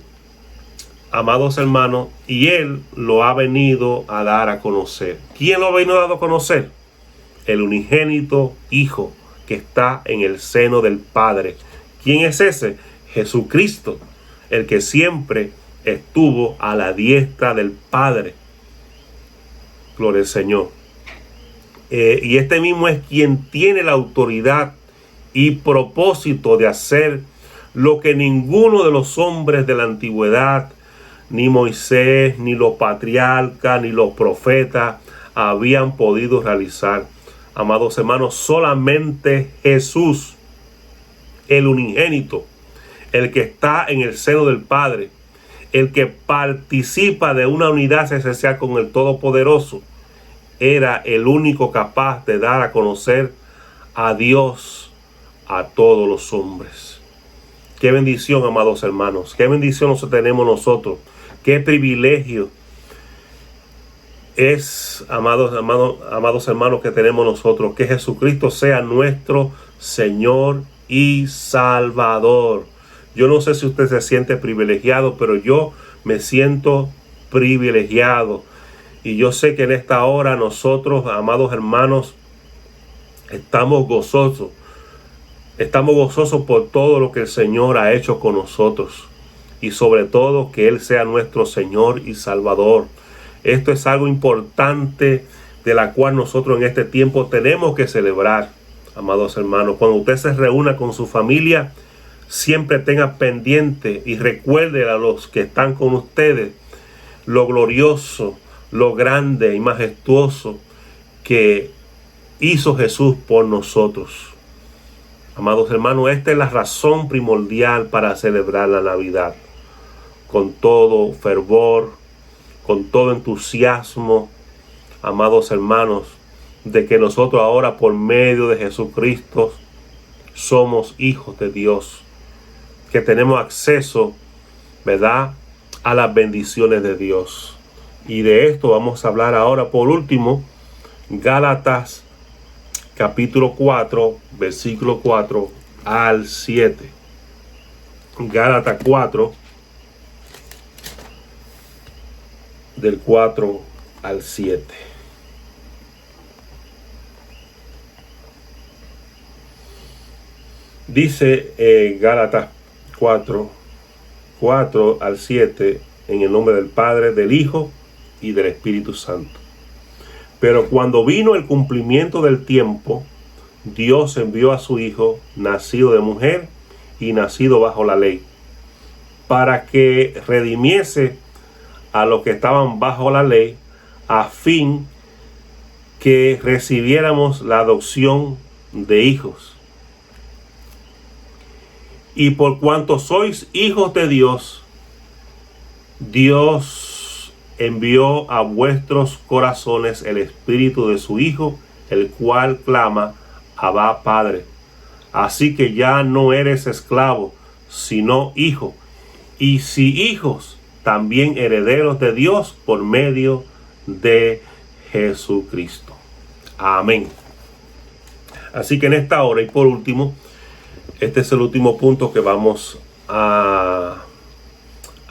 Speaker 5: amados hermanos, y Él lo ha venido a dar a conocer. ¿Quién lo ha venido a dar a conocer? El unigénito Hijo que está en el seno del Padre. ¿Quién es ese? Jesucristo, el que siempre estuvo a la diestra del Padre. Gloria al Señor. Y este mismo es quien tiene la autoridad y propósito de hacer lo que ninguno de los hombres de la antigüedad, ni Moisés, ni los patriarcas, ni los profetas habían podido realizar. Amados hermanos, solamente Jesús, el unigénito, el que está en el seno del Padre, el que participa de una unidad esencial con el Todopoderoso, era el único capaz de dar a conocer a Dios a todos los hombres. Qué bendición, amados hermanos. Qué bendición tenemos nosotros. Qué privilegio es, amados hermanos, que tenemos nosotros. Que Jesucristo sea nuestro Señor y Salvador. Yo no sé si usted se siente privilegiado, pero yo me siento privilegiado. Y yo sé que en esta hora nosotros, amados hermanos, estamos gozosos. Estamos gozosos por todo lo que el Señor ha hecho con nosotros. Y sobre todo que Él sea nuestro Señor y Salvador. Esto es algo importante de la cual nosotros en este tiempo tenemos que celebrar, amados hermanos. Cuando usted se reúna con su familia, siempre tenga pendiente y recuerde a los que están con ustedes lo glorioso, lo grande y majestuoso que hizo Jesús por nosotros. Amados hermanos, esta es la razón primordial para celebrar la Navidad. Con todo fervor, con todo entusiasmo, amados hermanos, de que nosotros ahora por medio de Jesucristo somos hijos de Dios, que tenemos acceso, ¿verdad?, a las bendiciones de Dios. Y de esto vamos a hablar ahora. Por último, Gálatas capítulo 4, versículo 4 al 7. Gálatas 4, del 4 al 7. Dice Gálatas 4 al 7, en el nombre del Padre, del Hijo y del Espíritu Santo. Pero cuando vino el cumplimiento del tiempo, Dios envió a su Hijo, nacido de mujer y nacido bajo la ley, para que redimiese a los que estaban bajo la ley, a fin que recibiéramos la adopción de hijos. Y por cuanto sois hijos de Dios, Dios envió a vuestros corazones el espíritu de su Hijo, el cual clama, Abba, Padre. Así que ya no eres esclavo, sino hijo. Y si hijos, también herederos de Dios por medio de Jesucristo. Amén. Así que en esta hora, y por último, este es el último punto que vamos a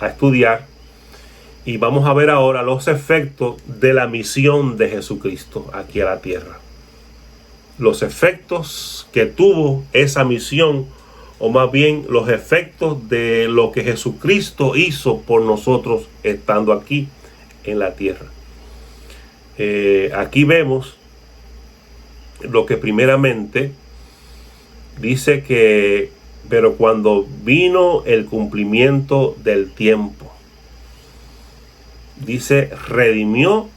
Speaker 5: estudiar. Y vamos a ver ahora los efectos de la misión de Jesucristo aquí a la tierra. Los efectos que tuvo esa misión, o más bien los efectos de lo que Jesucristo hizo por nosotros estando aquí en la tierra. Aquí vemos lo que primeramente dice que, pero cuando vino el cumplimiento del tiempo, dice, redimió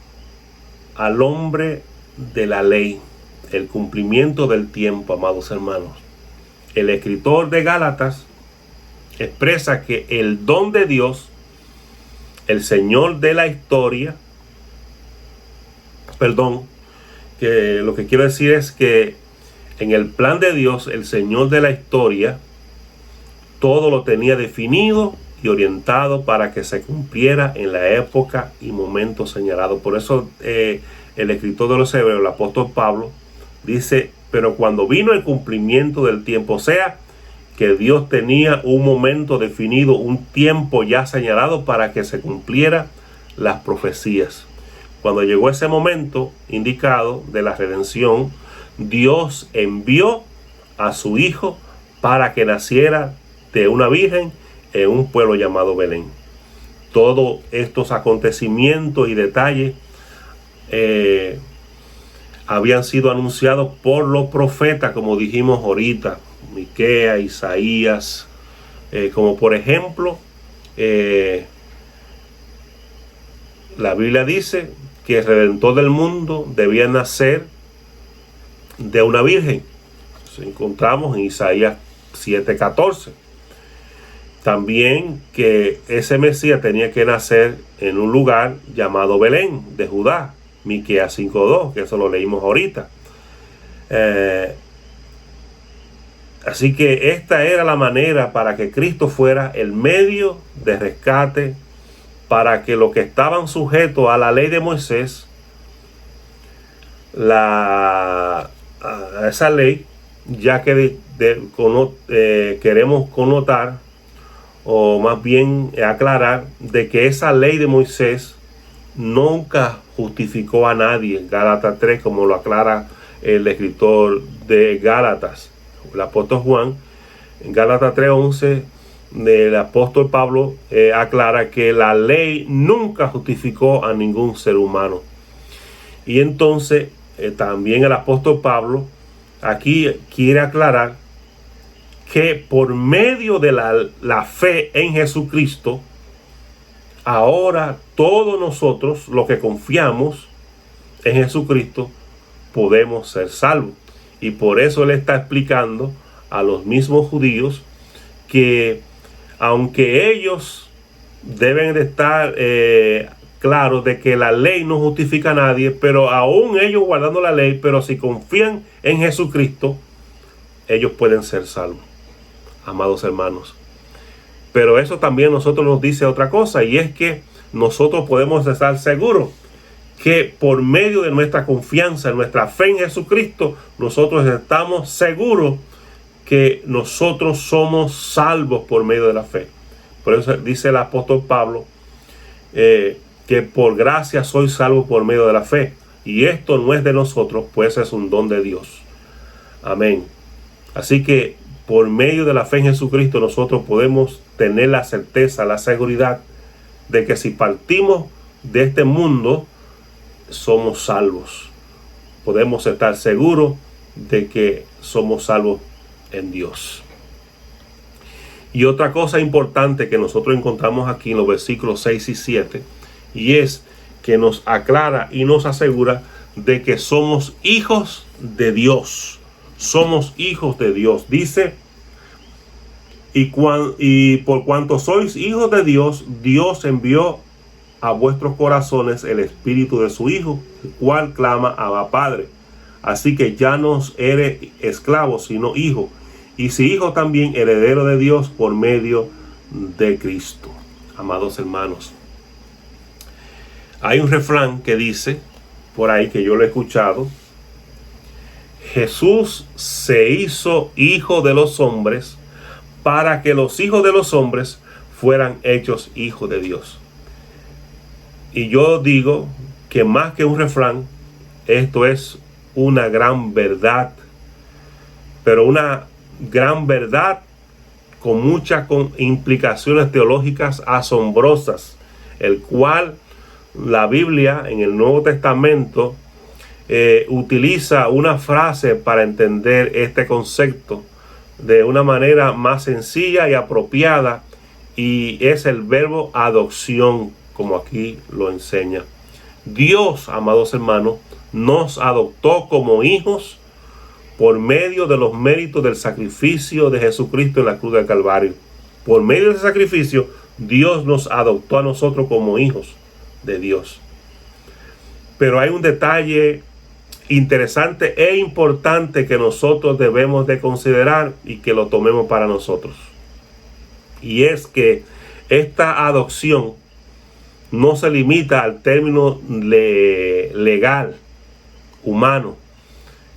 Speaker 5: al hombre de la ley, el cumplimiento del tiempo, amados hermanos. El escritor de Gálatas expresa que el don de Dios, el Señor de la historia, que lo que quiero decir es que en el plan de Dios, el Señor de la historia, todo lo tenía definido y orientado para que se cumpliera en la época y momento señalado. Por eso el escritor de los Hebreos, el apóstol Pablo, dice, pero cuando vino el cumplimiento del tiempo, o sea, que Dios tenía un momento definido, un tiempo ya señalado para que se cumpliera las profecías. Cuando llegó ese momento indicado de la redención, Dios envió a su Hijo para que naciera de una virgen en un pueblo llamado Belén. Todos estos acontecimientos y detalles habían sido anunciados por los profetas, como dijimos ahorita, Miqueas, Isaías, como por ejemplo, la Biblia dice que el Redentor del mundo debía nacer de una virgen. Eso encontramos en Isaías 7:14. También que ese Mesías tenía que nacer en un lugar llamado Belén de Judá, Miqueas 5:2, que eso lo leímos ahorita. Así que esta era la manera para que Cristo fuera el medio de rescate, para que los que estaban sujetos a la ley de Moisés, a esa ley, ya que queremos connotar, o más bien aclarar, de que esa ley de Moisés nunca justificó a nadie. Gálatas 3, como lo aclara el escritor de Gálatas, el apóstol Juan, en Gálatas 3:11, el apóstol Pablo aclara que la ley nunca justificó a ningún ser humano. Y entonces también el apóstol Pablo aquí quiere aclarar que por medio de la fe en Jesucristo, ahora todos nosotros, los que confiamos en Jesucristo, podemos ser salvos. Y por eso él está explicando a los mismos judíos que aunque ellos deben de estar claros de que la ley no justifica a nadie, pero aún ellos guardando la ley, pero si confían en Jesucristo, ellos pueden ser salvos, amados hermanos. Pero eso también nosotros nos dice otra cosa, y es que nosotros podemos estar seguros que por medio de nuestra confianza, nuestra fe en Jesucristo, nosotros estamos seguros que nosotros somos salvos por medio de la fe. Por eso dice el apóstol Pablo que que por gracia sois salvos por medio de la fe. Y esto no es de nosotros, pues es un don de Dios. Amén. Así que por medio de la fe en Jesucristo nosotros podemos tener la certeza, la seguridad de que si partimos de este mundo, somos salvos. Podemos estar seguros de que somos salvos en Dios. Y otra cosa importante que nosotros encontramos aquí en los versículos 6 y 7, y es que nos aclara y nos asegura de que somos hijos de Dios. Somos hijos de Dios. Dice, y por cuanto sois hijos de Dios, Dios envió a vuestros corazones el espíritu de su Hijo, el cual clama Abba Padre. Así que ya no eres esclavo, sino hijo. Y si hijo, también heredero de Dios por medio de Cristo. Amados hermanos, hay un refrán que dice, por ahí que yo lo he escuchado: Jesús se hizo hijo de los hombres para que los hijos de los hombres fueran hechos hijos de Dios. Y yo digo que más que un refrán, esto es una gran verdad, pero una gran verdad con muchas implicaciones teológicas asombrosas, el cual la Biblia en el Nuevo Testamento utiliza una frase para entender este concepto de una manera más sencilla y apropiada, y es el verbo adopción, como aquí lo enseña. Dios, amados hermanos, nos adoptó como hijos por medio de los méritos del sacrificio de Jesucristo en la cruz del Calvario. Por medio de ese sacrificio, Dios nos adoptó a nosotros como hijos de Dios. Pero hay un detalle interesante e importante que nosotros debemos de considerar y que lo tomemos para nosotros. Y es que esta adopción no se limita al término legal, humano,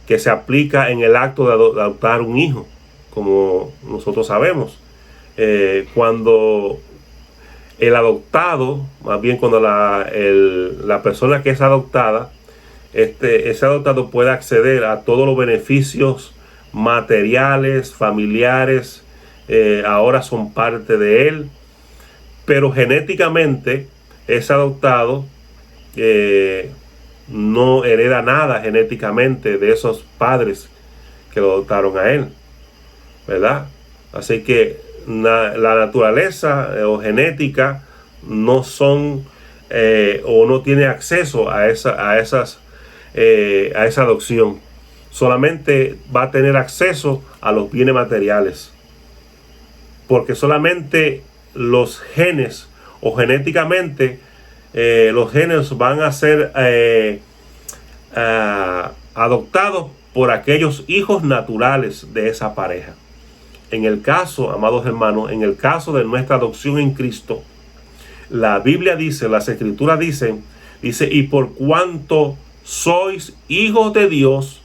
Speaker 5: que se aplica en el acto de adoptar un hijo, como nosotros sabemos. Cuando el adoptado, más bien cuando la persona que es adoptada, ese adoptado puede acceder a todos los beneficios materiales, familiares, ahora son parte de él, pero genéticamente ese adoptado no hereda nada genéticamente de esos padres que lo adoptaron a él, ¿verdad? Así que la naturaleza o genética no son o no tiene acceso a esa adopción. Solamente va a tener acceso a los bienes materiales, porque solamente los genes o genéticamente los genes van a ser adoptados por aquellos hijos naturales de esa pareja. En el caso, amados hermanos, en el caso de nuestra adopción en Cristo, la Biblia dice, las Escrituras dicen, y por cuanto sois hijos de Dios,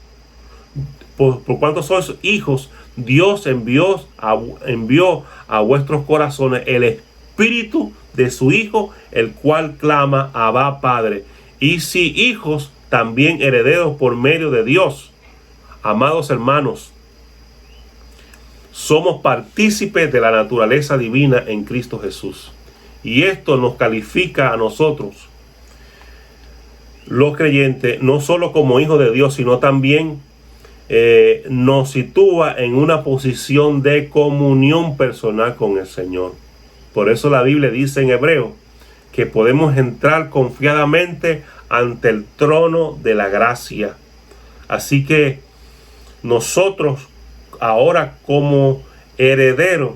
Speaker 5: por cuanto sois hijos, Dios envió a vuestros corazones el Espíritu de su Hijo, el cual clama Abba Padre. Y si hijos, también herederos por medio de Dios. Amados hermanos, somos partícipes de la naturaleza divina en Cristo Jesús. Y esto nos califica a nosotros, los creyentes, no solo como hijos de Dios, sino también nos sitúa en una posición de comunión personal con el Señor. Por eso la Biblia dice en Hebreo que podemos entrar confiadamente ante el trono de la gracia. Así que nosotros ahora, como herederos,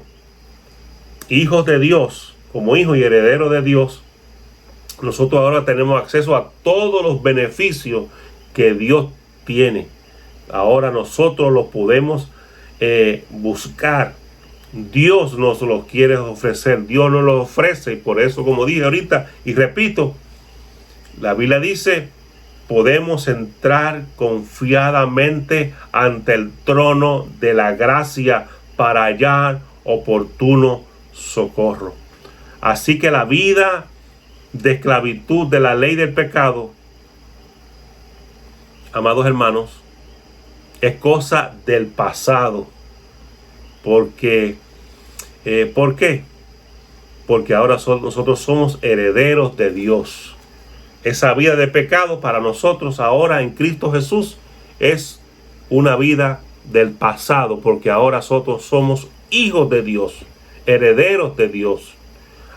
Speaker 5: hijos de Dios, como hijos y herederos de Dios, nosotros ahora tenemos acceso a todos los beneficios que Dios tiene. Ahora nosotros los podemos buscar. Dios nos los quiere ofrecer, Dios nos los ofrece, y por eso, como dije ahorita y repito, la Biblia dice, podemos entrar confiadamente ante el trono de la gracia para hallar oportuno socorro. Así que la vida de esclavitud de la ley del pecado, amados hermanos, es cosa del pasado. Porque, ¿por qué? Porque ahora nosotros somos herederos de Dios. Esa vida de pecado para nosotros ahora en Cristo Jesús es una vida del pasado, porque ahora nosotros somos hijos de Dios, herederos de Dios.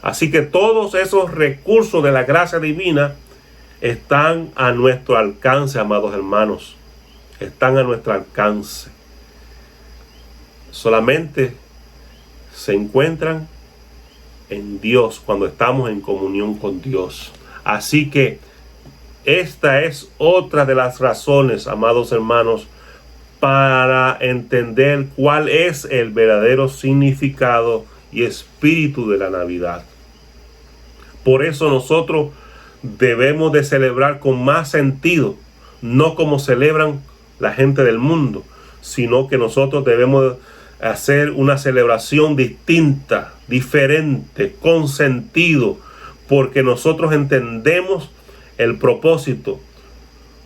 Speaker 5: Así que todos esos recursos de la gracia divina están a nuestro alcance, amados hermanos. Están a nuestro alcance. Solamente se encuentran en Dios cuando estamos en comunión con Dios. Así que esta es otra de las razones, amados hermanos, para entender cuál es el verdadero significado y espíritu de la Navidad. Por eso nosotros debemos de celebrar con más sentido, no como celebran la gente del mundo, sino que nosotros debemos hacer una celebración distinta, diferente, con sentido, porque nosotros entendemos el propósito,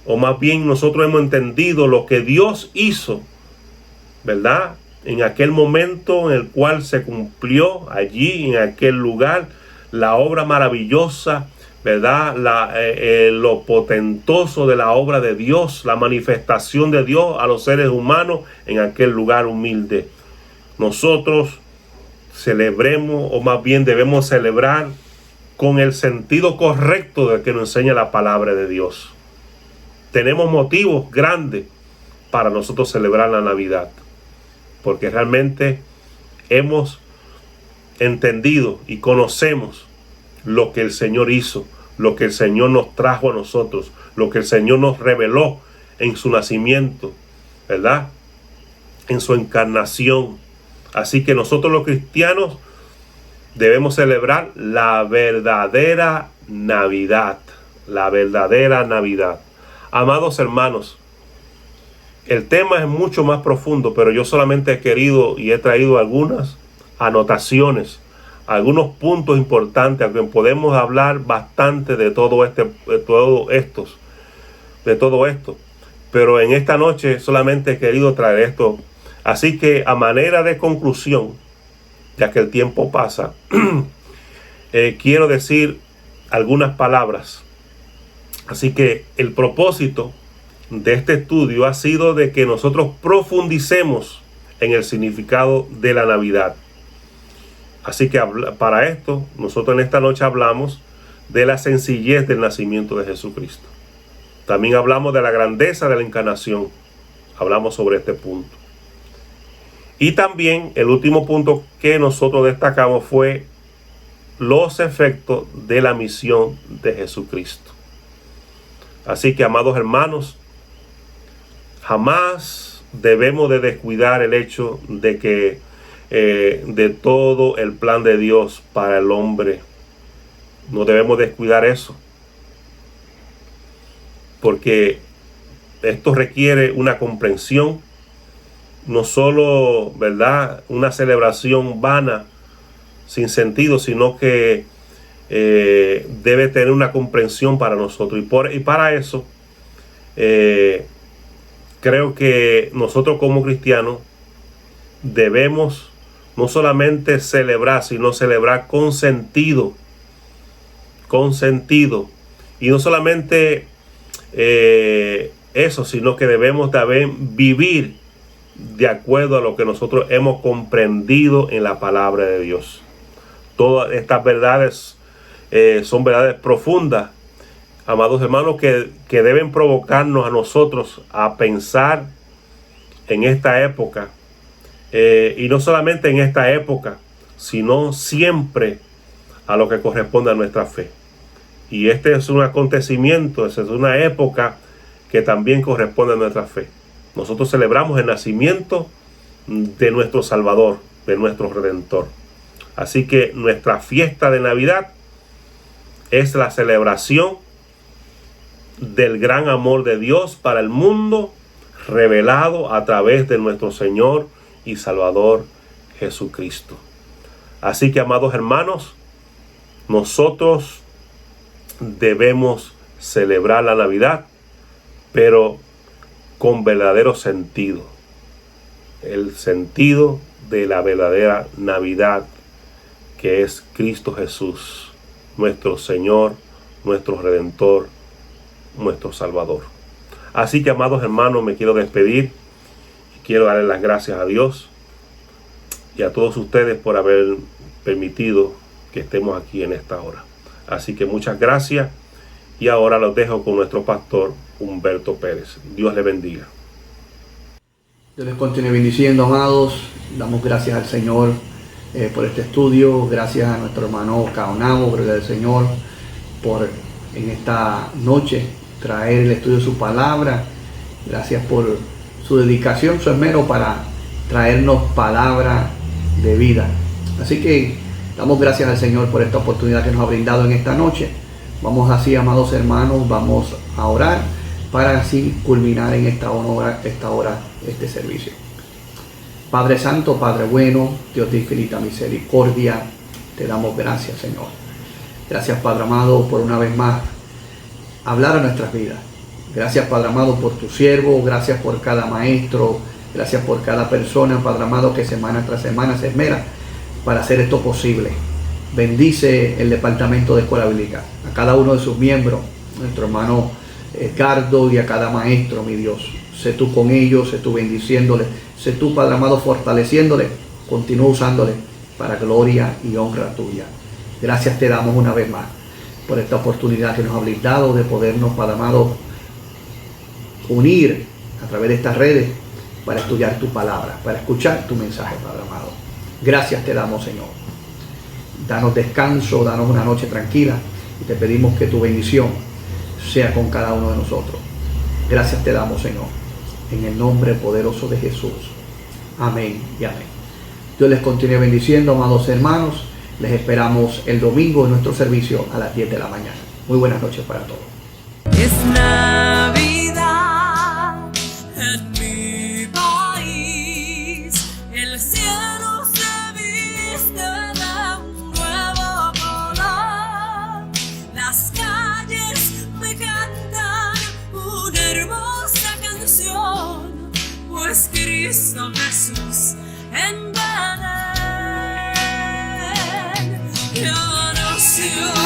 Speaker 5: o más bien nosotros hemos entendido lo que Dios hizo, ¿verdad? En aquel momento en el cual se cumplió allí, en aquel lugar, la obra maravillosa, ¿verdad? Lo potentoso de la obra de Dios, la manifestación de Dios a los seres humanos en aquel lugar humilde. Nosotros celebremos, o más bien debemos celebrar con el sentido correcto de que nos enseña la palabra de Dios. Tenemos motivos grandes para nosotros celebrar la Navidad, porque realmente hemos entendido y conocemos lo que el Señor hizo, lo que el Señor nos trajo a nosotros, lo que el Señor nos reveló en su nacimiento, ¿verdad? En su encarnación. Así que nosotros los cristianos debemos celebrar la verdadera Navidad, la verdadera Navidad. Amados hermanos, el tema es mucho más profundo, pero yo solamente he querido y he traído algunas anotaciones, algunos puntos importantes, aunque podemos hablar bastante de todo esto. Pero en esta noche solamente he querido traer esto. Así que a manera de conclusión, ya que el tiempo pasa, quiero decir algunas palabras. Así que el propósito de este estudio ha sido de que nosotros profundicemos en el significado de la Navidad. Así que para esto, nosotros en esta noche hablamos de la sencillez del nacimiento de Jesucristo. También hablamos de la grandeza de la encarnación. Hablamos sobre este punto. Y también el último punto que nosotros destacamos fue los efectos de la misión de Jesucristo. Así que, amados hermanos, jamás debemos de descuidar el hecho de que de todo el plan de Dios para el hombre. No debemos descuidar eso, porque esto requiere una comprensión, no solo, ¿verdad?, una celebración vana, sin sentido, sino que debe tener una comprensión para nosotros. Y para eso, creo que nosotros como cristianos debemos no solamente celebrar, sino celebrar con sentido. Y no solamente eso, sino que debemos también vivir de acuerdo a lo que nosotros hemos comprendido en la palabra de Dios. Todas estas verdades son verdades profundas, amados hermanos, que deben provocarnos a nosotros a pensar en esta época, y no solamente en esta época, sino siempre a lo que corresponde a nuestra fe. Y este es un acontecimiento, es una época que también corresponde a nuestra fe. Nosotros celebramos el nacimiento de nuestro Salvador, de nuestro Redentor. Así que nuestra fiesta de Navidad es la celebración del gran amor de Dios para el mundo, revelado a través de nuestro Señor y Salvador Jesucristo. Así que, amados hermanos, nosotros debemos celebrar la Navidad, pero con verdadero sentido. El sentido de la verdadera Navidad, que es Cristo Jesús, nuestro Señor, nuestro Redentor, nuestro Salvador. Así que, amados hermanos, me quiero despedir. Quiero darle las gracias a Dios y a todos ustedes por haber permitido que estemos aquí en esta hora. Así que muchas gracias, y ahora los dejo con nuestro pastor Humberto Pérez. Dios le bendiga.
Speaker 12: Dios les continúe bendiciendo, amados. Damos gracias al Señor por este estudio. Gracias a nuestro hermano Caonabo, gloria al Señor, por en esta noche traer el estudio de su palabra. Gracias por su dedicación, su esmero para traernos palabra de vida. Así que damos gracias al Señor por esta oportunidad que nos ha brindado en esta noche. Vamos así, amados hermanos, vamos a orar para así culminar en esta hora este servicio. Padre Santo, Padre bueno, Dios de infinita misericordia, te damos gracias, Señor. Gracias, Padre amado, por una vez más hablar a nuestras vidas. Gracias, Padre amado, por tu siervo. Gracias por cada maestro. Gracias por cada persona, Padre amado, que semana tras semana se esmera para hacer esto posible. Bendice el departamento de escuela bíblica, a cada uno de sus miembros, nuestro hermano Edgardo, y a cada maestro, mi Dios. Sé tú con ellos, sé tú bendiciéndole, sé tú, Padre amado, fortaleciéndole. Continúa usándole para gloria y honra tuya. Gracias te damos una vez más por esta oportunidad que nos ha brindado de podernos, Padre amado, unir a través de estas redes para estudiar tu palabra, para escuchar tu mensaje, Padre amado. Gracias te damos, Señor. Danos descanso, danos una noche tranquila, y te pedimos que tu bendición sea con cada uno de nosotros. Gracias te damos, Señor, en el nombre poderoso de Jesús. Amén y amén. Dios les continúe bendiciendo, amados hermanos. Les esperamos el domingo en nuestro servicio a las 10 de la mañana. Muy buenas noches para todos.
Speaker 13: Es Navidad en mi país, el cielo se viste de un nuevo color, las calles me cantan una hermosa canción, pues Cristo Jesús en Belén ya nació.